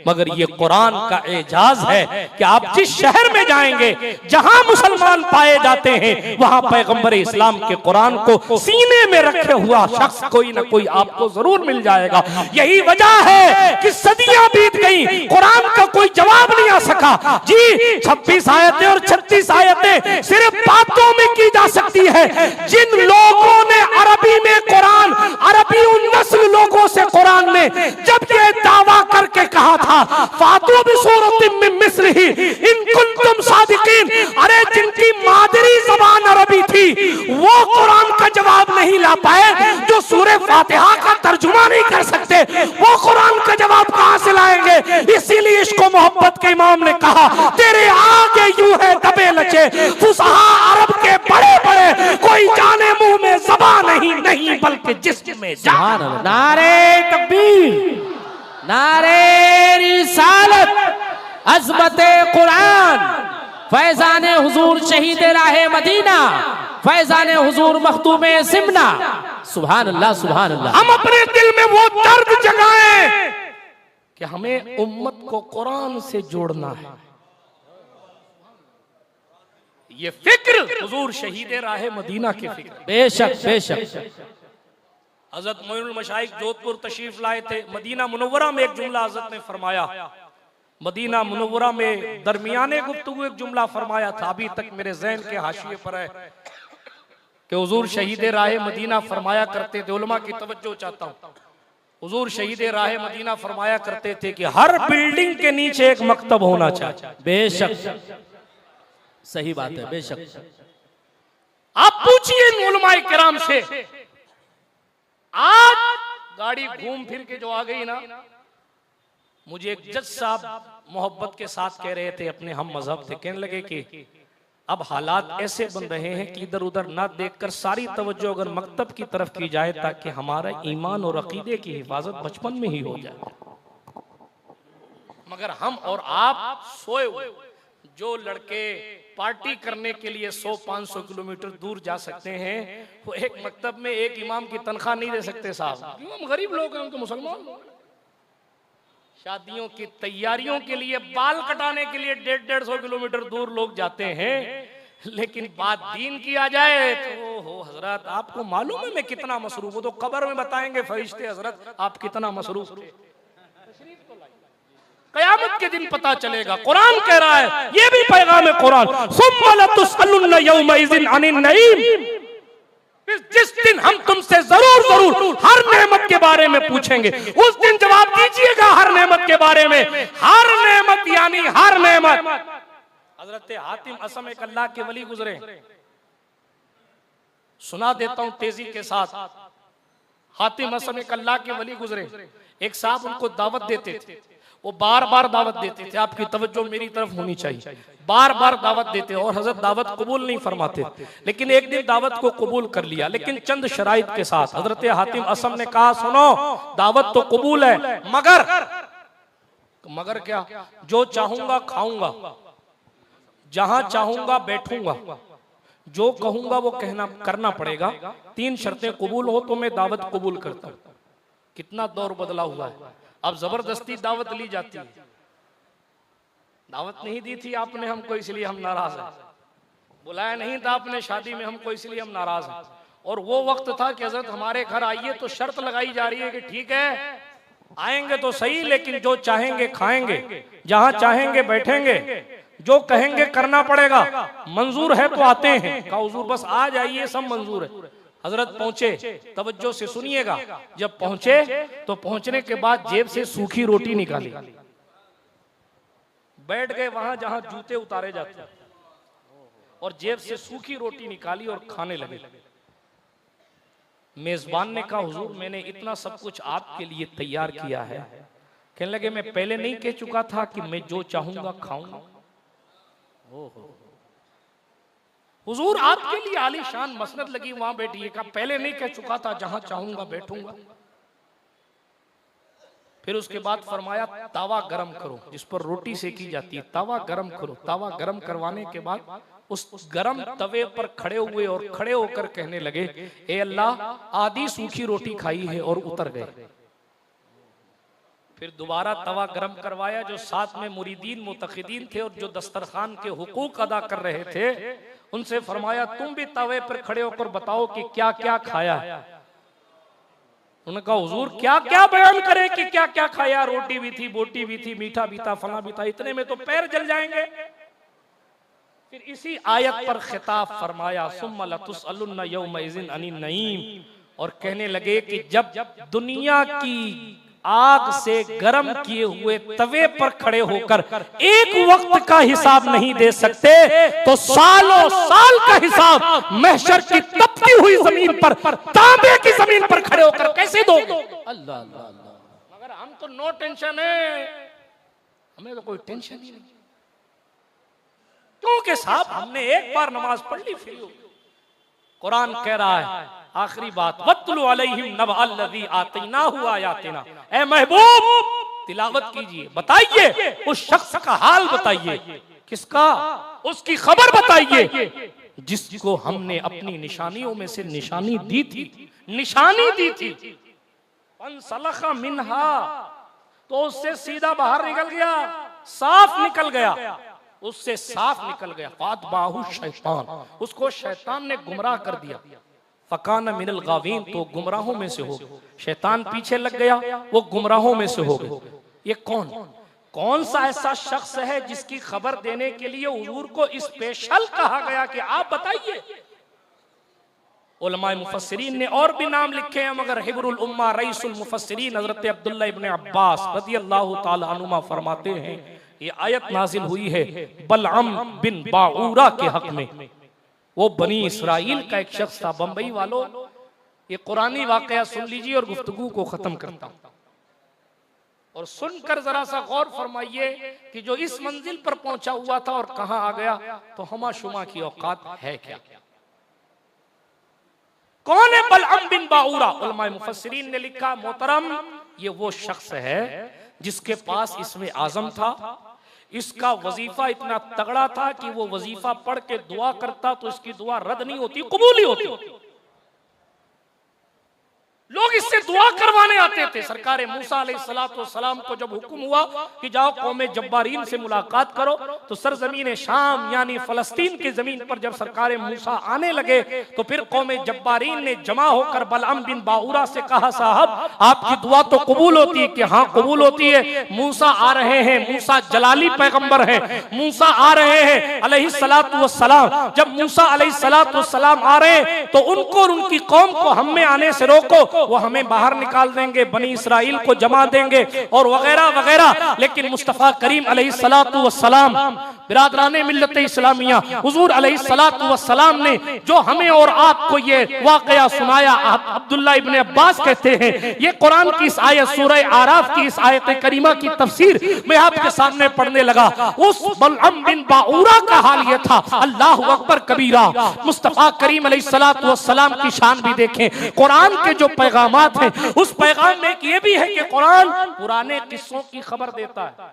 मगर ये कुरान का एजाज है कि आप जिस शहर में जाएंगे जहां मुसलमान पाए जाते हैं वहां पैगंबर इस्लाम के कुरान को सीने में रखे हुआ शख्स कोई ना कोई आपको जरूर मिल जाएगा। यही वजह है कि सदियां बीत गई, कुरान का कोई जवाब नहीं आ सका। जी 26 आयतें और 36 आयतें सिर्फ बातों में की जा सकती है। जिन लोगों ने अरबी में कुरान, अरबी उन नस्ल लोगों से कुरान में जब ये दावा करके कहा था फातू भी सूरत में मिस्र ही इन कुंतुम सादिकीन, अरे जिनकी मादरी जबान अरबी थी वो कुरान का जवाब नहीं ला पाए, जो सूरह फातिहा का तर्जुमा नहीं कर सकते, वो कुरान का जवाब कहां से लाएंगे? इसीलिए इसको मोहब्बत के इमाम ने कहा तेरे आगे यूं है दबे लचे फुसहा अरब के बड़े बड़े, कोई जाने मुंह में ज़बान नहीं बल्कि जिस्म में जान। नारे तकबीर, नारे रिसालत, अज़मते कुरान, फैज़ाने हुजूर शहीद राहे मदीना, फैज़ाने हुजूर मखदूमे सिमना। सुभान अल्लाह, सुभान अल्लाह। हम अपने दिल में वो दर्द जगाएं कि हमें उम्मत को कुरान से जोड़ना है। ये फिक्र हुजूर शहीद राहे मदीना की फिक्र। बेशक बेशक। हजरत मोइनुल मशाइख जोधपुर तशरीफ लाए थे, मदीना मुनव्वरा में एक जुमला हजरत ने फरमाया, मदीना मुनव्वरा में दरमियाने गुफ्तगू एक जुमला फरमाया था, अभी तक मेरे ज़हन के हाशिए पर है कि हुजूर शहीद राहे मदीना फरमाया करते थे। उलमा की तवज्जो चाहता हूँ, हुजूर शहीद राहे मदीना फरमाया करते थे कि हर बिल्डिंग के नीचे एक मकतब होना चाहिए। बेशक सही बात है, बेशक। आप पूछिए उलमाए किराम से, आज गाड़ी घूम फिर के जो आ गई ना, मुझे एक जज साहब मोहब्बत के साथ कह रहे थे, अपने हम मजहब थे, कहने लगे कि अब हालात ऐसे बन रहे हैं कि इधर उधर ना देखकर सारी तवज्जो अगर मकतब की तरफ की जाए ताकि हमारा ईमान और अकीदे की हिफाजत बचपन में ही हो जाए। मगर हम और आप सोए हुए जो लड़के पार्टी करने के लिए 100-500 किलोमीटर दूर जा सकते हैं, वो एक मकतब में एक इमाम की तनख्वाह नहीं दे सकते साहब। क्यों? हम गरीब लोग हैं, हम तो मुसलमान। शादियों की तैयारियों के लिए, बाल कटाने के लिए 150-150 किलोमीटर दूर लोग जाते हैं, लेकिन बात दीन की आ जाए तो हो हजरत आपको मालूम है मैं कितना मसरूफ हूं, तो कब्र में बताएंगे फरिश्ते हजरत आप कितना मसरूफ थे। कयामत के दिन पता चलेगा। कुरान कह रहा है, ये भी पैगाम है कुरान, सुम्मा लतुसअलुन्ना यौमइज़िन अनिन नईम, जिस दिन हम तुमसे जरूर जरूर हर नेमत के बारे में पूछेंगे, उस दिन जवाब दीजिएगा हर नेमत के बारे में। हर नेमत यानी हर नेमत। हजरत हातिम असम एक अल्लाह के वली गुजरे, सुना देता हूं तेजी के साथ। हातिम असम एक अल्लाह के वली गुजरे, एक साहब उनको दावत देते थे, वो बार बार दावत देते थे, आपकी तवज्जो मेरी तरफ होनी चाहिए, बार बार दावत देते और हजरत दावत कबूल नहीं फरमाते। लेकिन एक दिन दावत को कबूल कर लिया, लेकिन चंद शराइत के साथ। हजरत हातिम असम ने कहा, सुनो दावत तो कबूल है, मगर क्या? जो चाहूंगा खाऊंगा, जहां चाहूंगा बैठूंगा, जो कहूंगा वो कहना करना पड़ेगा। 3 शर्तें कबूल हो तो मैं दावत कबूल करता हूं। कितना दौर बदला हुआ है, अब जबरदस्ती दावत ली जाती है। दावत नहीं दी थी आपने हमको इसलिए हम नाराज हैं, बुलाया नहीं था आपने शादी में हमको इसलिए हम नाराज हैं। और वो वक्त था कि हजरत हमारे घर आइए तो शर्त लगाई जा रही है कि ठीक है आएंगे तो सही, लेकिन जो चाहेंगे खाएंगे, जहां चाहेंगे बैठेंगे, जो कहेंगे करना पड़ेगा। मंजूर है तो आते हैं। कहा हुजूर बस आ जाइए, सब मंजूर है। हजरत पहुंचे, तवज्जो से सुनिएगा। जब पहुंचे तो पहुंचने के बाद जेब से सूखी रोटी निकाली, बैठ गए वहां जहां जूते उतारे जाते, और जेब से सूखी रोटी निकाली और खाने लगे। मेजबान ने कहा हुजूर मैंने इतना सब कुछ आपके लिए तैयार किया है। कहने लगे मैं पहले नहीं कह चुका था कि मैं जो चाहूंगा खाऊंगा? हुजूर आपके लिए आलीशान मसनद लगी, वहां बैठिए। कहा पहले नहीं कह चुका था जहां चाहूंगा बैठूंगा? फिर उसके बाद फरमाया तावा गरम करो, जिस पर रोटी सेकी जाती है, तावा गरम करो। तावा गरम करवाने के बाद उस गरम तवे पर खड़े हुए और खड़े होकर कहने लगे, ए अल्लाह आधी सूखी रोटी खाई है, और उतर गए। फिर दोबारा तवा गरम करवाया। जो साथ में मुरीदीन मुतखिदीन थे और जो दस्तरखान के हुकूक अदा कर रहे थे, उनसे फरमाया तुम भी तवे पर खड़े होकर बताओ कि क्या क्या खाया। उन्होंने कहा हुजूर क्या क्या बयान करें कि क्या क्या खाया? रोटी भी थी, बोटी भी थी, मीठा भी था, फला भी था, इतने में तो पैर जल जाएंगे। फिर इसी आयत पर खिताब फरमाया सुम्मा लतुसअलुन्ना यौमइज़िन अनिन नईम, और कहने लगे कि जब दुनिया की आग से गर्म किए हुए तवे पर खड़े होकर एक वक्त का हिसाब नहीं दे सकते, तो सालों साल का हिसाब महशर की तपती हुई जमीन पर, तांबे की जमीन पर खड़े होकर कैसे दोगे? अल्लाह अल्लाह अल्लाह। मगर हम तो नो टेंशन है, हमें तो कोई टेंशन ही नहीं, क्योंकि साहब हमने एक बार नमाज पढ़ ली फिर। कुरान कह रहा है आखिरी बात, वत्लु अलैहिम नबअल्लज़ी आतैनाहु आयातिना, ए महबूब तिलावत कीजिए, बताइए उस शख्स का हाल बताइए। किसका? उसकी खबर बताइए जिसको हमने अपनी निशानियों में से निशानी दी थी, निशानी दी थी। फंसलखा मिनहा, तो उससे सीधा बाहर निकल गया, साफ निकल गया, उससे साफ निकल गया। फातबाहु शैतान, उसको शैतान ने गुमराह कर दिया। फकान मिनल गावीन, तो गुमराहों में से हो गया। शैतान पीछे लग गया, वो गुमराहों में से हो गए। ये कौन सा ऐसा शख्स है जिसकी खबर देने के लिए हुजूर को स्पेशल कहा गया कि आप बताइए? उलमाए मुफस्सिरीन ने और भी नाम लिखे हैं, मगर हिब्रुल उम्मा रईसुल मुफस्सिरीन हजरत अब्दुल्लाह इब्ने अब्बास रदियल्लाहु ताला अन्हुमा फरमाते हैं ये आयत नाजिल हुई है बलअम बिन बाऊरा के हक में। वो बनी इसराइल का एक शख्स था। बंबई वालों ये कुरानी वाकया सुन लीजिए और गुफ्तगू को खत्म करता हूं, और सुनकर जरा सा गौर फरमाइए कि जो इस मंजिल पर पहुंचा हुआ था और कहां आ गया, तो हमा शुमा की औकात है क्या? कौन है बलअम बिन बाऊरा? उलमाए मुफस्सिरीन ने लिखा मोहतरम ये वो शख्स है जिसके पास इसमें आजम था, इसका वजीफा इतना तगड़ा था कि वो वजीफा पढ़ के दुआ करता तो इसकी दुआ रद्द नहीं होती, कबूल ही होती। लोग इससे दुआ करवाने आते थे। सरकार मूसा अलैहिस्सलाम को जब हुक्म हुआ कि जाओ कौम जब्बारीन से मुलाकात करो, तो सरजमीन शाम यानी फलस्तीन की जमीन पर जब सरकार मूसा आने लगे तो फिर कौम जब्बारीन ने जमा होकर बलअम बिन बाऊरा से कहा, साहब आपकी दुआ तो कबूल होती है। कि हाँ कबूल होती है। मूसा आ रहे हैं, मूसा जलाली पैगंबर है, मूसा आ रहे हैं अलैहिस्सलातु वस्सलाम। जब मूसा अलैहिस्सलातु वस्सलाम आ रहे हैं तो उनको और उनकी कौम को हम में आने से रोको, वो हमें बाहर निकाल देंगे, बनी इसराइल को जमा देंगे और वगैरह वगैरह। लेकिन मुस्तफा करीम अलैहिस्सलातु वस्सलाम, बिरादराने मिल्लत इस्लामिया, हुजूर अलैहिस्सलातु वस्सलाम ने जो हमें और आपको ये वाकया सुनाया, अब्दुल्लाह इब्ने अब्बास कहते हैं, ये कुरान की इस आयत सूरह आराफ की इस आयत करीमा की तफसीर मैं आपके सामने पढ़ने लगा। उस बलअम बिन बाऊरा का हाल ये था। अल्लाहु अकबर कबीरा। मुस्तफा करीम अलैहिस्सलातु वस्सलाम की शान भी देखें। कुरान के जो पैगामात हैं, उस पैगाम में ये भी है कि कुरान पुराने किस्सों की खबर देता है।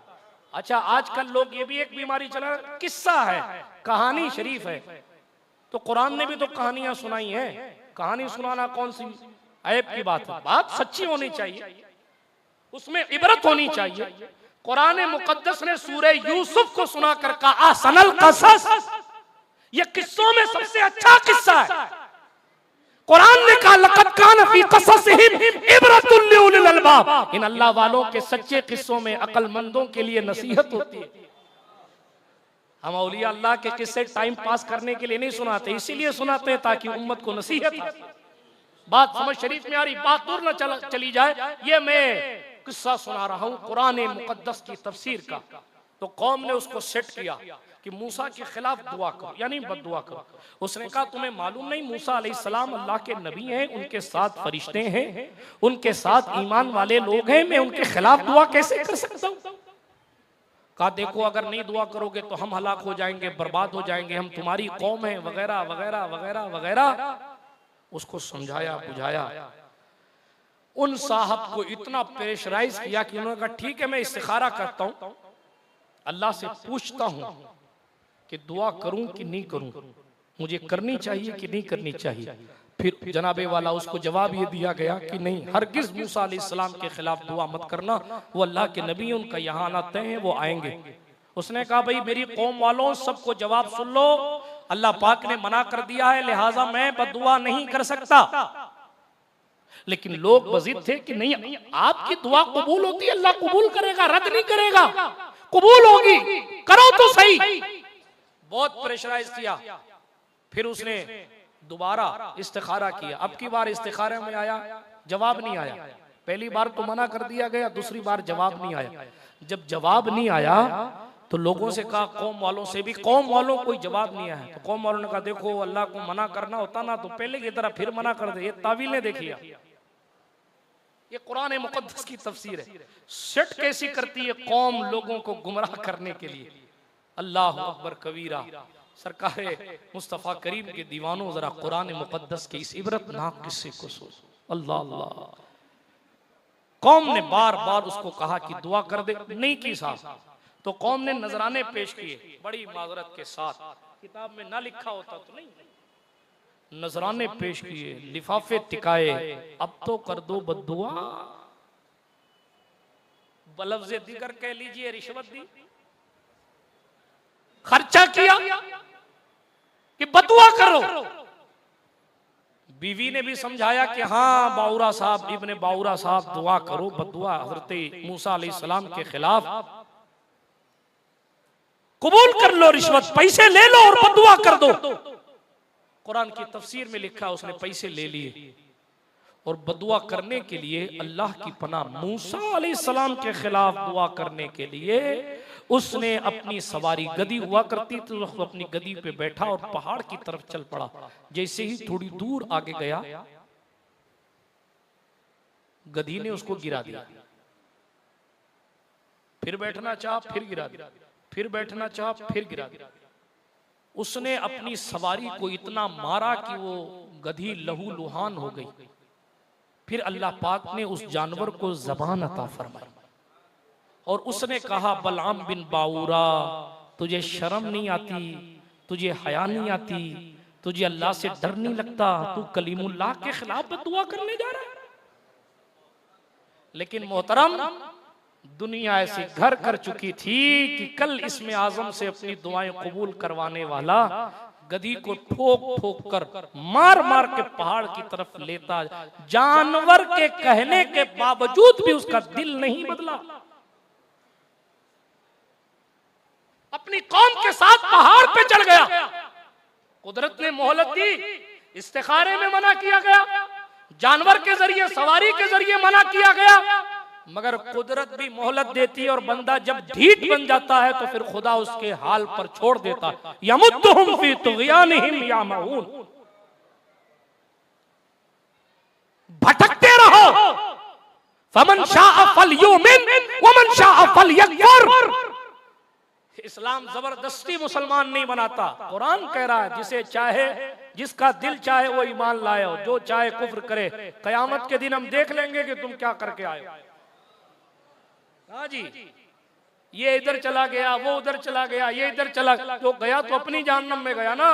अच्छा, आजकल लोग ये भी एक बीमारी चला, किस्सा है, कहानी शरीफ है। तो कुरान ने भी तो कहानियां सुनाई हैं। कहानी सुनाना कौन सी ऐब की बात है? बात सच्ची होनी चाहिए, उसमें इबरत होनी चाहिए। कुरान मुकद्दस ने सूरह यूसुफ को सुनाकर कहा, असनल कसस, ये किस्सों में सबसे अच्छा किस्सा है। कुरान ने कहा, लक़द कान फी क़ससिहिम इबरतुल लिउलिल अलबाब। इन अल्लाह वालों के सच्चे किस्सों में अक्लमंदों के लिए नसीहत होती है। हम औलिया अल्लाह के किस्से टाइम पास करने के लिए नहीं सुनाते, इसीलिए सुनाते हैं ताकि उम्मत को नसीहत हो। बात समझ शरीफ में आ रही, बात दूर न चली जाए। ये मैं किस्सा सुना रहा हूँ कुरान मुकद्दस की तफसीर का। तो कौम ने उसको सेट किया कि मूसा के खिलाफ दुआ करो, यानी बद्दुआ करो। उसने कहा, तुम्हें मालूम नहीं मूसा अलैहिस्सलाम अल्लाह के नबी हैं, उनके साथ फरिश्ते हैं, उनके साथ ईमान वाले लोग हैं, मैं उनके खिलाफ दुआ कैसे कर सकता हूँ? कहा, देखो अगर नहीं दुआ करोगे तो हम हलाक हो जाएंगे, बर्बाद हो जाएंगे, हम तुम्हारी कौम है, वगैरह वगैरह वगैरह वगैरह। उसको समझाया बुझाया। उन साहब को इतना प्रेशराइज किया कि उन्होंने कहा, ठीक है मैं इस्तिखारा करता हूँ, अल्लाह से पूछता हूँ कि दुआ करूं कि नहीं करूं, मुझे करनी चाहिए कि नहीं करनी चाहिए। फिर जनाबे वाला उसको जवाब ये दिया गया कि नहीं, हरगिज मूसा अलैहिस्सलाम के खिलाफ दुआ मत करना, वो अल्लाह के नबी, उनका यहाँ आना तय है, वो आएंगे। उसने कहा, भाई मेरी कौम वालों सबको जवाब सुन लो, अल्लाह पाक ने मना कर दिया है, लिहाजा मैं बद्दुआ नहीं कर सकता। लेकिन लोग बज़िद थे कि नहीं, आपकी दुआ कबूल होती है, अल्लाह कबूल करेगा, रद्द नहीं करेगा, कबूल होगी, करो तो सही। बहुत प्रेशराइज किया। फिर उसने दोबारा इस्तिखारा किया। अब की बार इस्तिखारे में आया, जवाब नहीं आया। पहली बार तो मना कर दिया गया, दूसरी बार जवाब नहीं आया। जब जवाब नहीं आया तो लोगों से कहा, कौम वालों से भी, कौम वालों कोई जवाब नहीं आया। तो कौम वालों ने कहा, देखो अल्लाह को मना करना होता ना तो पहले की तरह फिर मना कर दे। ये तावीलें देखिए, ये कुरान मुकद्दस की तफसीर है। सेट कैसी करती है कौम लोगों को गुमराह करने के लिए। अल्लाह अकबर कबीरा। सरकार मुस्तफ़ा करीम के दीवानों, जरा कुरान मुकद्दस के इस इबरतनाक किस्से को सुनो। अल्लाह अल्लाह। कौम ने बार बार उसको कहा कि दुआ कर दे, नहीं की साहब। तो कौम ने नजराने पेश किए बड़ी माजरत के साथ, किताब में ना लिखा होता तो नहीं, नजराने पेश किए, लिफाफे टिकाए, अब तो कर दो बद्दुआ, बलफ्ज़ दिगर कह लीजिए रिश्वत दी, खर्चा किया कि बद्दुआ करो। बीवी ने भी समझाया कि हाँ बाऊरा साहब, इब्ने बाऊरा साहब दुआ करो, बद्दुआ हज़रत मूसा अलैहिस्सलाम के खिलाफ, कबूल कर लो रिश्वत, पैसे ले लो और बद्दुआ कर दो। कुरान की तफसीर में लिखा, उसने पैसे ले लिए और बद्दुआ करने के लिए अल्लाह की पनाह, मूसा अलैहिस्सलाम के खिलाफ दुआ करने के लिए उसने अपनी सवारी गधी हुआ करती थी, तो अपनी गधी पे बैठा और पहाड़ की तरफ चल पड़ा। जैसे ही थोड़ी दूर आगे गया, गधी ने उसको गिरा दिया। फिर बैठना चाहा, फिर गिरा दिया, फिर बैठना चाहा, फिर गिरा दिया। उसने अपनी सवारी को इतना मारा कि वो गधी लहू लुहान हो गई। फिर अल्लाह पाक ने उस जानवर को ज़बान अता फरमाई और उसने कहा बलआम बिन बाऊरा, तुझे शर्म नहीं आती, तुझे हया नहीं आती, तुझे अल्लाह से डर नहीं लगता, तू कलीमुल्लाह के खिलाफ दुआ करने जा रहा है। लेकिन मोहतरम, दुनिया ऐसी घर कर चुकी थी कि कल इसमें आजम से अपनी दुआएं कबूल करवाने वाला गधी को ठोक ठोक कर मार मार के पहाड़ की तरफ लेता, जानवर के कहने के बावजूद भी उसका दिल नहीं बदला। अपनी कौम के साथ पहाड़ पे चढ़ गया। कुदरत ने मोहलत दी, इस्तिखारे में मना किया गया, जानवर के जरिए सवारी के जरिए मना किया गया, मगर कुदरत भी मोहलत देती है और बंदा जब ढीठ बन जाता है तो फिर खुदा उसके हाल पर छोड़ देता। यमुद्दुहुम फी तुग़यानिहिम यामहून, भटकते रहो। फमन शाअ फलयुमिन वमन शाअ फलयकफुर। इस्लाम जबरदस्ती मुसलमान नहीं बनाता। कुरान कह रहा है जिसे चाहे, जिसका दिल चाहे वो ईमान लाए, और जो चाहे कुफ्र करे। कयामत के दिन हम देख लेंगे कि तुम क्या करके आए। हाँ जी, ये इधर चला गया, वो उधर चला गया, ये इधर चला, जो गया तो अपनी जहन्नम में गया ना।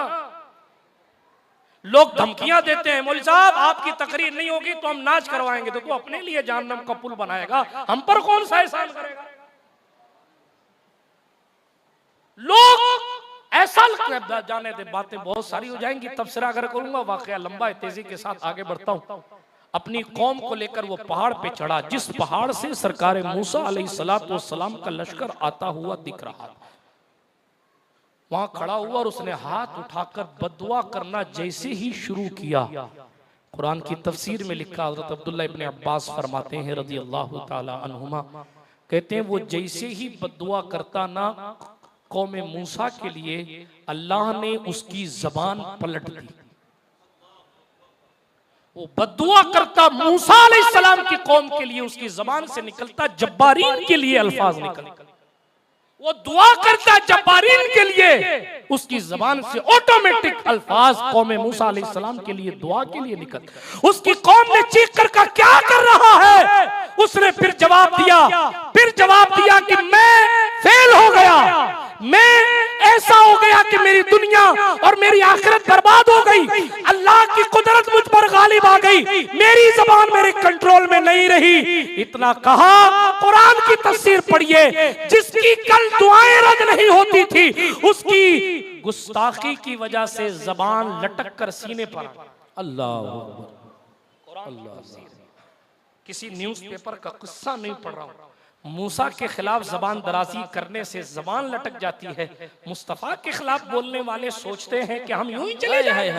लोग धमकियां देते हैं, मौलवी साहब आपकी तकरीर नहीं होगी तो हम नाच करवाएंगे, तो तू अपने लिए जहन्नम का पुल बनाएगा, हम पर कौन सा एहसान करेगा। लोग ऐसा लगता, जाने दे, बातें बहुत सारी हो जाएंगी, तबसरा अगर करूंगा, वाकया लंबा है, तेजी के साथ आगे बढ़ता हूं। अपनी कौम को लेकर वो पहाड़ पे चढ़ा, जिस पहाड़ से सरकार मूसा अलैहिस्सलाम का लश्कर आता हुआ दिख रहा। वहां खड़ा हुआ और उसने हाथ उठाकर बदुआ करना जैसे ही शुरू किया, कुरान की तफसीर में लिखा, हज़रत अब्दुल्ला इब्ने अब्बास फरमाते हैं रज़ी अल्लाह ताला अन्हुमा, कहते हैं वो जैसे ही बदुआ करता ना कौम मूसा के लिए, अल्लाह ने उसकी जबान पलट दी। वो बद्दुआ करता मूसा अलैहिस्सलाम की कौम के लिए, उसकी जबान से निकलता जब्बारीन के लिए अल्फाज निकल। वो दुआ करता जब्बारीन के लिए, उसकी जबान से ऑटोमेटिक अल्फाज कौम मूसा अलैहिस्सलाम के लिए दुआ के लिए निकल। उसकी कौम ने चीख कर कहा क्या कर रहा है। उसने फिर जवाब दिया कि मैं फेल हो गया, मैं ऐसा हो गया कि मेरी दुनिया और मेरी आखिरत बर्बाद हो गई। अल्लाह की कुदरत मुझ पर गालिब आ गई, मेरी जबान मेरे कंट्रोल में नहीं रही। इतना कहा, कुरान की तफसीर पढ़िए, जिसकी कल दुआएं रद्द नहीं होती थी, उसकी गुस्ताखी की वजह से जबान लटक कर सीने पर। अल्लाह अल्लाह, किसी न्यूज़पेपर का किस्सा नहीं पढ़ रहा हूं। मूसा के खिलाफ जबान दराजी करने से जबान लटक जाती है। मुस्तफा के खिलाफ बोलने वाले सोचते हैं कि हम यूं ही चले जाएं।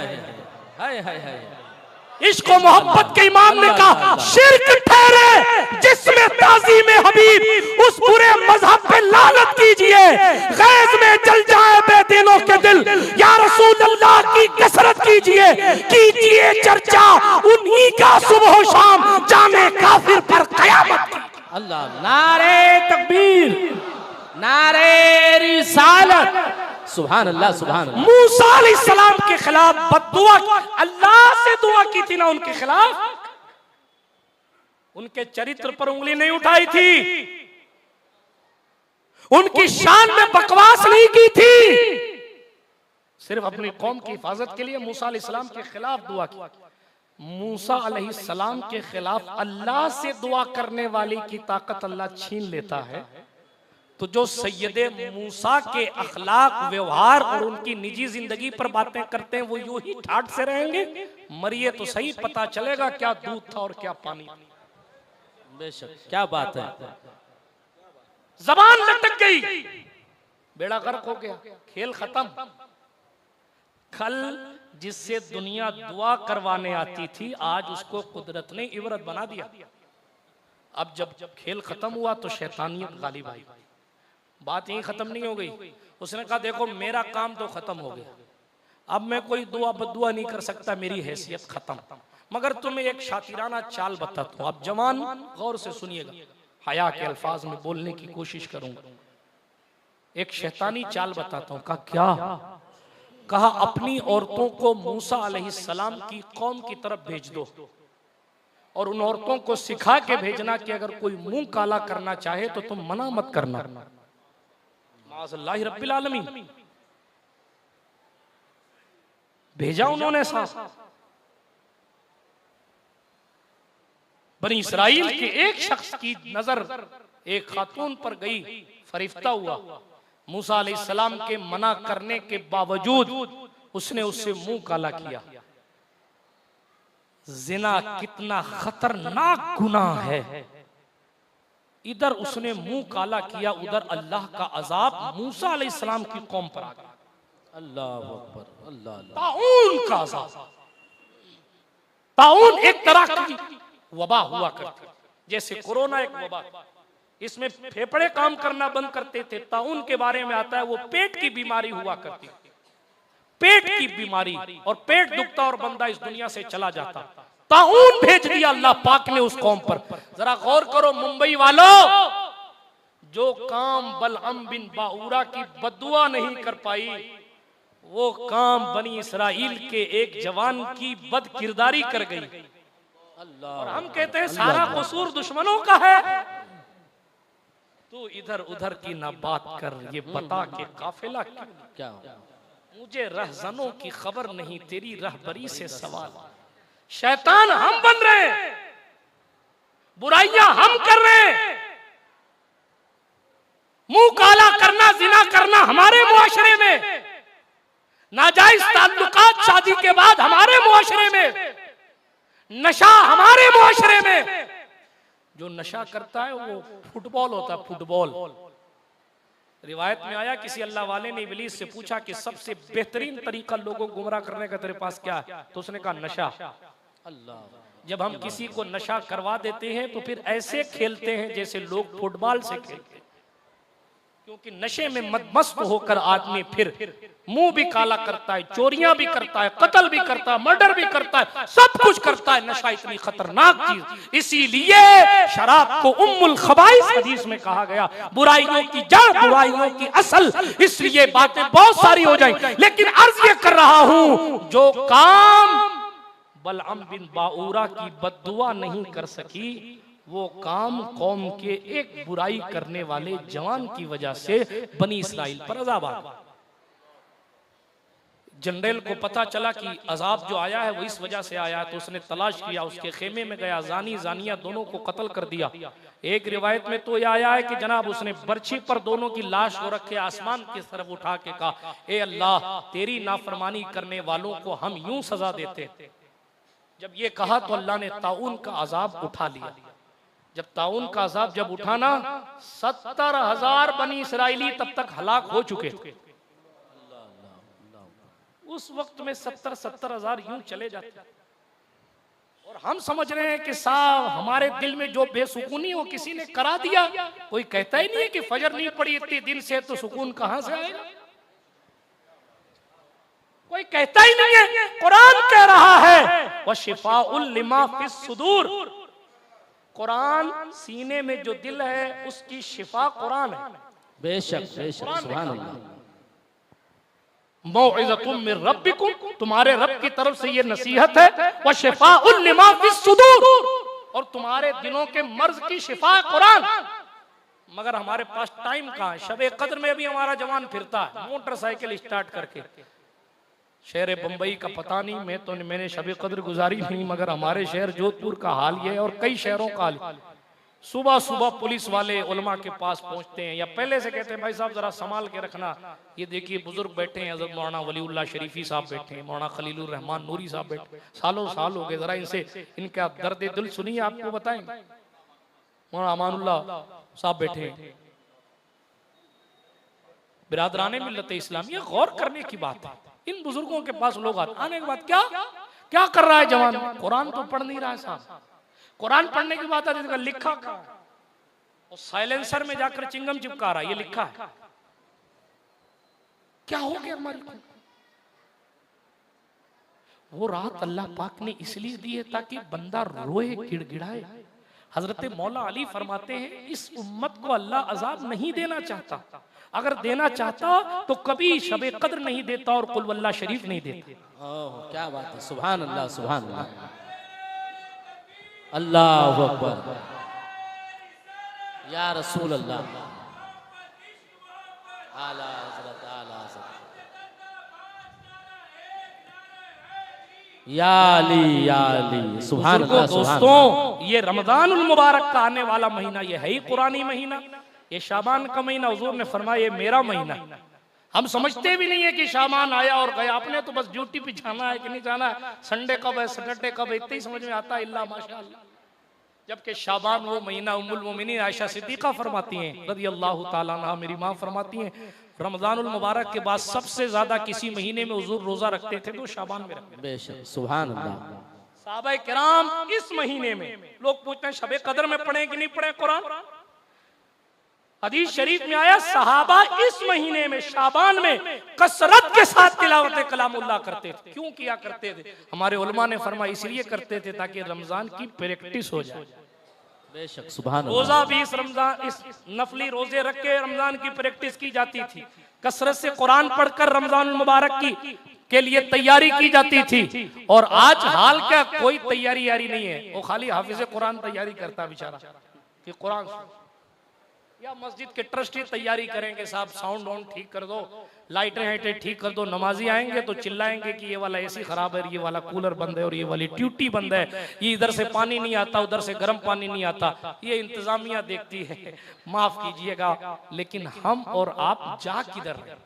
इश्क और मोहब्बत के इमाम ने कहा शिर्क ठहरे जिसमें ताज़ीम हबीब, उस बुरे मजहब पे लानत कीजिए। गैज में जल जाए बेदीनों के दिल, या रसूल अल्लाह की कसरत कीजिए चर्चा उन्हीं का सुबह शाम, जाने काफिर पर कयामत की। अल्लाह, नारे तकबीर, नारे रिसालत, सुभान अल्लाह सुभान अल्लाह। मूसा अलैहिस्सलाम के खिलाफ बद्दुआ, अल्लाह से दुआ की थी ना उनके खिलाफ, उनके चरित्र पर उंगली नहीं उठाई थी, उनकी शान में बकवास नहीं की थी, सिर्फ अपनी कौम की हिफाजत के लिए मूसा अलैहिस्सलाम के खिलाफ दुआ की। मूसा अलैहिस्सलाम के खिलाफ अल्लाह से दुआ करने वाली की ताकत अल्लाह छीन लेता है, तो जो सैयदे मूसा के अखलाक, व्यवहार और उनकी निजी जिंदगी पर बातें करते हैं, वो यूं ही ठाठ से रहेंगे। मरिए तो सही, पता चलेगा क्या दूध था और क्या पानी। बेशक, क्या बात है। जबान लटक गई, बेड़ा गर्क हो गया, खेल खत्म। कल जिससे दुनिया दुआ करवाने आती थी, आज उसको कुदरत ने इबरत बना दिया। अब जब खेल खत्म हुआ तो शैतानियत गालिब आई। बात यही खत्म नहीं हो गई। उसने कहा देखो मेरा काम तो खत्म हो गया, अब मैं कोई दुआ बद्दुआ नहीं कर सकता, मेरी हैसियत खत्म। मगर तुम्हें एक शातिराना चाल बताता हूं, आप जवान गौर से सुनिएगा, हया के अल्फाज में बोलने की कोशिश करूंगा। एक शैतानी चाल बताता हूं। कहा क्या? कहा अपनी औरतों को मूसा अलैहिस्सलाम की कौम की तरफ भेज दो, और उन औरतों को सिखा के भेजना कि अगर कोई मुंह काला करना चाहे तो तुम मना मत करना। माज़अल्लाह रब्बिल आलमीन भेजा उन्होंने साहब। बनी इसराइल के एक शख्स की नजर एक खातून पर गई, फरिश्ता हुआ। मूसा अलैहिस्सलाम के मना करने के बावजूद उसने उससे मुंह काला किया। जिना कितना खतरनाक गुनाह है। इधर उसने मुंह काला किया, उधर अल्लाह का अजाब मूसा अलैहिस्सलाम की कौम पर आ गया। अल्लाह अकबर, अल्लाह। ताउन का अजाब। ताउन एक तरह की वबा हुआ करती, जैसे कोरोना एक वबा। इसमें फेफड़े काम करना बंद करते थे। ताउन के बारे में आता है वो पेट की बीमारी हुआ करती, पेट की बीमारी, और पेट दुखता और बंदा इस दुनिया से चला जाता। ताउन भेज दिया अल्लाह पाक ने उस कौम पर। जरा गौर करो मुंबई वालों, जो काम बलअम बिन बाऊरा की बद्दुआ नहीं कर पाई, वो काम बनी इसराइल के एक जवान की बदकिरदारी कर गई। और हम कहते हैं सारा कसूर दुश्मनों का है। तू इधर उधर की ना बात कर, ये बता के काफिला क्या। मुझे रहजनों की खबर नहीं, तेरी रहबरी से सवाल। शैतान हम बन रहे हैं, बुराइयां हम कर रहे हैं। मुंह काला करना, जिना करना हमारे मुआशरे में, नाजायज ताल्लुकात शादी के बाद हमारे मुआशरे में, नशा हमारे मुआशरे में। जो नशा करता है वो फुटबॉल होता है, फुटबॉल। रिवायत में आया किसी अल्लाह वाले ने इब्लीस से पूछा कि सबसे बेहतरीन तरीका लोगों को गुमराह करने का तेरे पास क्या है, तो उसने कहा नशा। अल्लाह। जब हम किसी को नशा करवा देते हैं तो फिर ऐसे खेलते हैं जैसे लोग फुटबॉल से खेलते हैं, क्योंकि नशे में मदमस्त होकर आदमी फिर मुंह भी काला करता है, चोरियां भी करता है, कत्ल भी करता है, मर्डर भी करता है, सब कुछ करता है। नशा इतनी खतरनाक चीज, इसीलिए शराब को उम्मुल खबाइस हदीस में कहा गया, बुराइयों की जड़, बुराइयों की असल। इसलिए बातें बहुत सारी हो जाएं, लेकिन अर्ज ये कर रहा हूं, जो काम बलअम बिन बाऊरा की बद्दुआ नहीं कर सकी, वो काम कौम के एक बुराई करने वाले जवान की वजह से बनी इसराइल पर अजाब आ गया। जनरल को पता चला कि अजाब जो आया है वो इस वजह से आया है, तो उसने तलाश किया, उसके खेमे में गया, जानी जानिया दोनों को कत्ल कर दिया। एक रिवायत में तो यह आया है कि जनाब उसने बर्छी पर दोनों की लाश को रखे, आसमान की तरफ उठा के कहा, ए अल्लाह, तेरी नाफरमानी करने वालों को हम यूं सजा देते। जब ये कहा तो अल्लाह ने ताउन का अजाब उठा लिया। जब ताउन का अजाब जब उठाना, 70,000 बनी इसराइली तब तक हलाक हो चुके थे। उस वक्त में 70,000 यूं चले जाते, और हम समझ रहे हैं कि साहब हमारे दिल में जो बेसुकूनी हो किसी ने करा दिया। कोई कहता ही नहीं है कि फजर नहीं पड़ी इतने दिन से, तो सुकून कहां से आएगा? कोई कहता ही नहीं है। कुरान कह रहा है वशिफाउल लिमा फिस सुदूर, कुरान सीने में जो दिल है उसकी शिफा कुरान है। बेशक बेशक, सुभान अल्लाह। मौइज़तुम मिर रब्बिकुम, तुम्हारे रब की तरफ से ये नसीहत है, वशिफाउल लिमा फिस सुदूर, और तुम्हारे दिलों के मर्ज की शिफा कुरान। मगर हमारे पास टाइम कहाँ है? शबे कद्र में भी हमारा जवान फिरता है मोटरसाइकिल स्टार्ट करके। शहर बंबई का पता नहीं, मैंने शबे कद्र गुजारी नहीं, मगर हमारे शहर जोधपुर का हाल ये है, और कई शहरों का हाल। सुबह सुबह पुलिस वाले उलमा के पास पहुंचते हैं, या पहले से कहते हैं भाई साहब जरा संभाल के रखना, ये देखिए बुजुर्ग बैठे हैं, हज़रत मौलाना वलीउल्लाह शरीफी साहब बैठे हैं, मौलाना खलीलुर रहमान नूरी साहब बैठे, सालों साल हो गए, जरा इनसे इनका दर्द दिल सुनिए, आपको बताएंगे। मौलाना अमानुल्लाह साहब बैठे हैं। बिरादराने मिल्लत इस्लामिया, गौर करने की बात है। इन बुजुर्गों के पास लोग आने के बाद क्या क्या कर रहा है जवान? कुरान तो पढ़ नहीं रहा है साहब। कुरान पढ़ने की बात है, लिखा और साइलेंसर में जाकर चिंगम चिपका रहा है, ये लिखा है। क्या हो गया हमारी? वो रात अल्लाह पाक ने इसलिए दी है ताकि बंदा रोए, गिड़गिड़ाए। हजरत मौला अली फरमाते हैं इस उम्मत को अल्लाह अजाब नहीं देना चाहता, अगर देना चाहता तो कभी शबे कद्र नहीं देता और कुल वल्लाह शरीफ नहीं देता। क्या बात है, सुभान अल्लाह, सुभान अल्लाह, अल्लाह अकबर या रसूल अल्लाह आला हज़रत आला हज़रत या अली सुभान अल्लाह। दोस्तों, ये रमजानुल मुबारक का आने वाला महीना, ये है ही कुरानी महीना, ये शाबान का महीना। हुजूर ने फरमाया ये मेरा महीना है। हम समझते भी नहीं है कि शाबान आया और गया, आपने तो बस ड्यूटी पे जाना है कि नहीं जाना है, संडे कब है सैटरडे कब है, इतना ही समझ में आता है, इल्ला माशाअल्लाह। जबकि शाबान वो महीना, उम्मुल मोमिनीन आयशा सिद्दीका फरमाती हैं रज़ी अल्लाह ताला अन्हा, मेरी माँ फरमाती हैं, रमजानुल मुबारक के बाद सबसे ज्यादा किसी महीने में हुजूर रोजा रखते थे तो शाबान में रखते थे। बेशक सुभान अल्लाह। सहाबाए किराम इस महीने में, लोग पूछते हैं शबे कदर में पढ़े कि नहीं पढ़े कुरान, हदीस शरीफ में आया सहाबा इस महीने में शाबान में कसरत के साथ तिलावत कलामुल्लाह करते थे। क्यों किया करते थे? हमारे उलमा ने फरमाया इसलिए करते थे ताकि रमजान की प्रैक्टिस हो जाए। बेशक सुभान अल्लाह। रोजा भी इस रमजान, इस नफली रोजे रख के रमजान की प्रैक्टिस की जाती थी, कसरत से कुरान पढ़कर रमजान मुबारक की के लिए तैयारी की जाती थी। और आज हाल का कोई तैयारी यारी नहीं है, वो खाली हाफिज कुरान तैयारी करता बेचारा कि कुरान, या मस्जिद के ट्रस्टी तैयारी करेंगे साहब साउंड वाउंड ठीक कर दो, लाइटें हाइटें ठीक कर दो, नमाजी आएंगे तो चिल्लाएंगे कि ये वाला एसी खराब है, ये वाला कूलर बंद है और ये वाली ट्यूटी बंद है, ये इधर से पानी नहीं आता, उधर से गर्म पानी नहीं आता, ये इंतजामिया देखती है। माफ कीजिएगा, लेकिन हम और आप जा किधर रहे?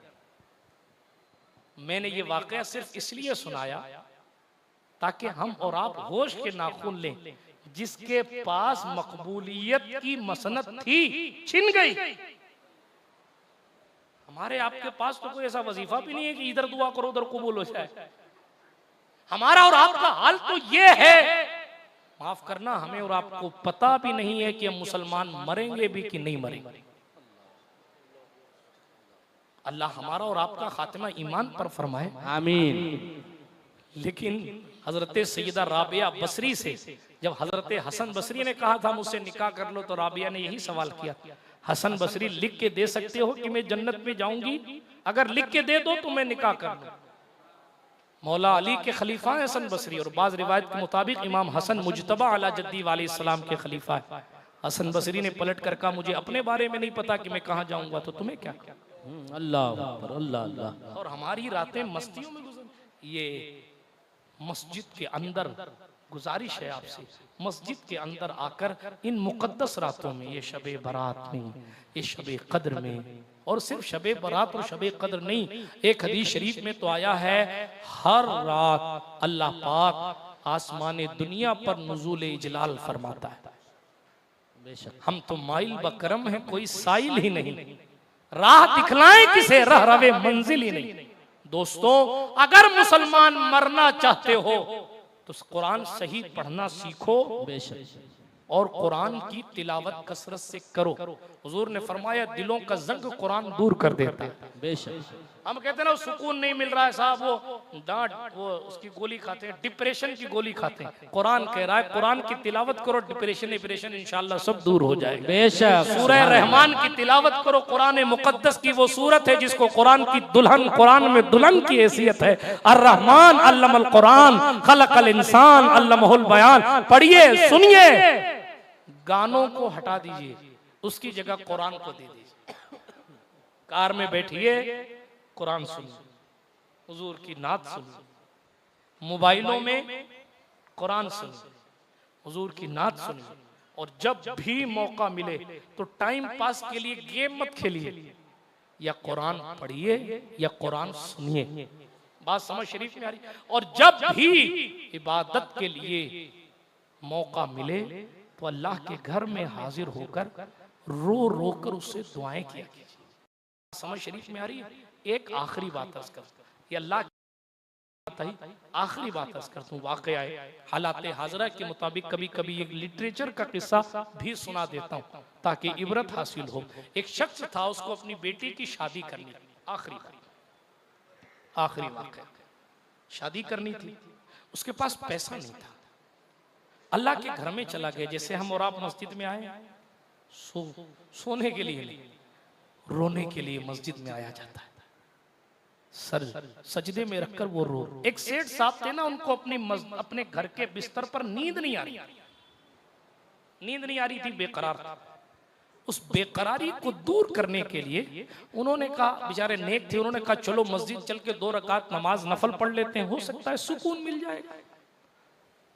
मैंने ये वाकया सिर्फ इसलिए सुनाया ताकि हम और आप होश के नाखून लें। जिसके पास मकबूलियत की मसनत थी छिन गई। हमारे आपके पास तो कोई ऐसा वजीफा भी नहीं है कि इधर दुआ करो उधर कबूल हो जाए। हमारा और आपका हाल तो ये है, माफ करना, हमें और आपको पता भी नहीं है कि हम मुसलमान मरेंगे भी कि नहीं मरेंगे। अल्लाह हमारा और आपका खातिमा ईमान पर फरमाए, आमीन। लेकिन हजरत सैयदा राबिया बसरी से जब हजरत हसन बसरी ने कहा था मुझसे निकाह कर लो, तो राबिया ने यही सवाल किया, हसन बसरी लिख के दे सकते हो कि मैं जन्नत में जाऊंगी? अगर लिख के दे दो तो मैं निकाह कर लूं। मौला अली के खलीफा है हसन बसरी, और बाज रिवायत के मुताबिक इमाम हसन मुजतबा अला जद्दी वाले सलाम के खलीफा है। हसन बसरी ने पलट कर कहा, मुझे अपने बारे में नहीं पता कि मैं कहाँ जाऊंगा, तो तुम्हें क्या? अल्लाह अल्लाह अल्लाह। और हमारी रातें मस्तियों में गुजर। ये मस्जिद के अंदर गुजारिश है आपसे, मस्जिद के अंदर आकर इन मुकद्दस रातों में, ये शबे बारात में, ये शबे कद्र में, और सिर्फ शबे बारात और शबे कद्र नहीं, एक हदीस शरीफ में तो आया है हर रात अल्लाह पाक आसमान दुनिया पर नुज़ूल इजलाल फरमाता है। हम तो माइल बकरम है, कोई साइल ही नहीं, राह दिखलाएं किसे, रह रवे मंजिल ही नहीं। दोस्तों, अगर मुसलमान मरना चाहते हो तो कुरान सही पढ़ना सीखो और कुरान की तिलावत कसरत से करो। हुजूर ने फरमाया दिलों का जंग कुरान दूर कर देता है। बेशक हम कहते हैं ना सुकून नहीं मिल रहा है साहब, वो डांट, वो उसकी गोली खाते हैं, डिप्रेशन की गोली खाते हैं। कुरान कह रहा है कुरान की तिलावत करो, डिप्रेशन इंशाल्लाह सब दूर हो जाएगा। बेशक सूरह रहमान की तिलावत करो, कुरान मुकद्दस की वो सूरत है जिसको कुरान की दुल्हन, कुरान में दुल्हन की हैसियत है। अर्रहमान अल्लमल कुरान खलकल इंसान अल्लमहुल बयान। पढ़िए, सुनिए, गानों को हटा दीजिए, उसकी जगह कुरान को दे दीजिए। कार में बैठिए, कुरान सुनिए, हुजूर की नात सुनिए, मोबाइलों में कुरान सुनिए, हुजूर की नात सुनिए। और जब भी मौका मिले तो टाइम पास के लिए गेम मत खेलिए, या कुरान पढ़िए या कुरान सुनिए। बात समझ शरीफ में आ रही? और जब भी इबादत के लिए मौका मिले तो अल्लाह के घर में हाजिर होकर रो रो कर उससे दुआएं किया कीजिए। समझ शरीफ में आ रही है? एक आखिरी बात अर्ज कर, ये अल्लाह आखिरी बात अर्ज करता हूँ, वाकया हालात हाजरा के मुताबिक कभी कभी एक लिटरेचर का किस्सा भी सुना देता हूँ ताकि इबरत हासिल हो। एक शख्स था, उसको अपनी बेटी की शादी करनी थी, आखिरी वाकया, शादी करनी थी, उसके पास पैसा नहीं था। अल्लाह के घर में चला गया, जैसे हम और आप मस्जिद में आए, सोने के लिए नहीं, रोने के लिए मस्जिद में आया जाता है। सर सजदे में रखकर वो रो। एक सेठ साहब थे ना, उनको अपने घर के बिस्तर पर नींद नहीं आ रही, नींद नहीं आ रही थी, बेकरार था। उस बेकरारी को दूर करने के लिए उन्होंने कहा, बेचारे नेक थे, उन्होंने कहा चलो मस्जिद चल के 2 रकात नमाज नफल पढ़ लेते हैं, हो सकता है सुकून मिल जाएगा।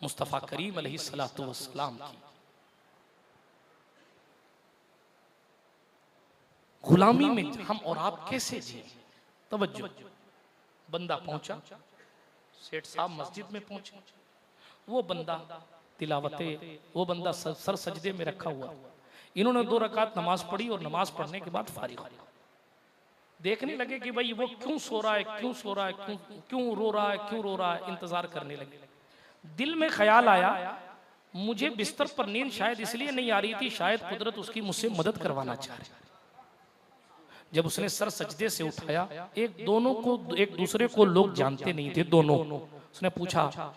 मुस्तफा करीम अलैहिस्सलातु वस्सलाम की गुलामी में हम और आप कैसे जिए। तवज्जो, बंदा पहुंचा, सेठ साहब मस्जिद में पहुंचे, वो बंदा तिलावते, वो बंदा सर सजदे में रखा हुआ। इन्होंने 2 रकात नमाज पढ़ी और नमाज पढ़ने के बाद फारिग हो गया। देखने लगे कि भाई वो क्यों सो रहा है, क्यों सो रहा है, क्यों रो रहा है, क्यों रो रहा है, इंतजार करने लगे। दिल में ख्याल आया, मुझे बिस्तर पर नींद शायद इसलिए नहीं आ रही थी, शायद कुदरत उसकी मुझसे मदद करवाना चाह रही। जब उसने सर सजदे से उठाया, एक दूसरे को लोग जानते नहीं थे दोनों। उसने पूछा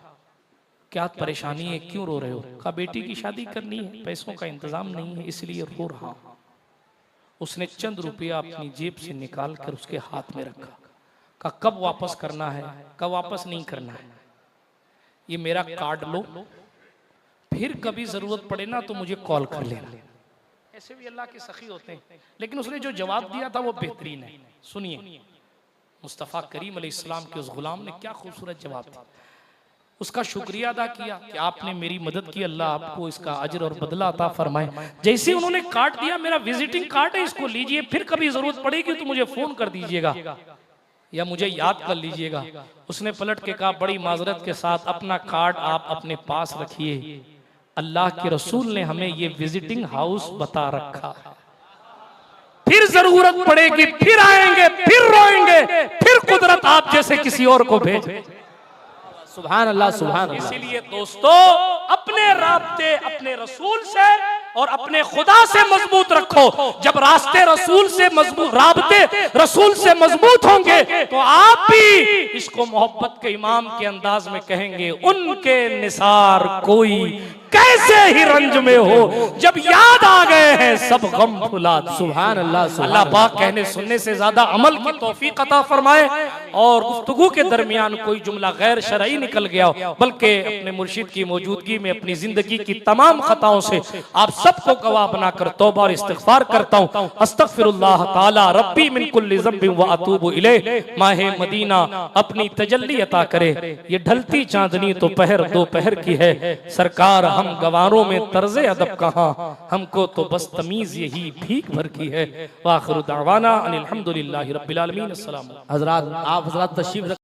क्या परेशानी है, क्यों रो रहे हो? कहा बेटी की शादी करनी है, पैसों का इंतजाम नहीं है, इसलिए रो रहा हूं। उसने चंद रुपया अपनी जेब से निकाल कर उसके हाथ में रखा। कहा कब वापस करना है? कब वापस नहीं करना है, ये मेरा कार्ड लो, फिर कभी जरूरत पड़े ना तो मुझे कॉल कर लेना। ऐसे भी अल्लाह के सखी होते हैं। लेकिन उसने जो जवाब दिया था वो बेहतरीन है। सुनिए, मुस्तफ़ा करीम अलैहिस्सलाम के उस गुलाम ने क्या खूबसूरत जवाब दिया। उसका शुक्रिया अदा किया कि आपने मेरी मदद की, अल्लाह आपको इसका अजर और बदला अता फरमाए। जैसे उन्होंने कार्ड दिया, मेरा विजिटिंग कार्ड है, इसको लीजिए, फिर कभी जरूरत पड़ेगी तो मुझे फोन कर दीजिएगा या मुझे याद कर लीजिएगा। उसने पलट के कहा बड़ी माजरत के साथ अपना कार्ड आप अपने पास रखिए, अल्लाह के रसूल ने हमें ये विजिटिंग हाउस बता रखा, फिर जरूरत पड़ेगी फिर आएंगे, फिर रोएंगे, फिर कुदरत आप जैसे किसी और को भेजे। सुभान अल्लाह, सुभान अल्लाह। इसीलिए दोस्तों, अपने राब्ते अपने रसूल से और अपने खुदा से मजबूत रखो। जब रास्ते रसूल से मजबूत, राब्ते रसूल से मजबूत होंगे तो आप भी इसको मोहब्बत के इमाम के अंदाज में कहेंगे, उनके निसार कोई कैसे ही रंज में हो, जब याद आ गए हैं सब गम भुला। सुभान अल्लाह। अल्लाह पाक कहने सुनने से ज्यादा अमल की तौफीक अता फरमाए। और गुफ्तगू के दरमियान कोई जुमला गैर शरई निकल गया हो, बल्कि अपने मुर्शिद की मौजूदगी में अपनी जिंदगी की तमाम खताओं से आप सबको गवाह बनाकर तौबा और इस्तिग़फार करता हूँ। अस्तग़फिरुल्लाह ताला रब्बी मिन कुल्लि ज़ंबिन व अतूबु इलैह। माहे मदीना अपनी तजल्ली अता करे। ये ढलती चांदनी तो पहर दोपहर की है, सरकार हम गवारों में तर्ज़े अदब कहाँ, हमको तो बस तमीज यही भीख भर की है। वाखिरु दावाना अनिल हम्दुलिल्लाहि रब्बिल आलमीन। अस्सलाम। हज़रात, आप हज़रात तशरीफ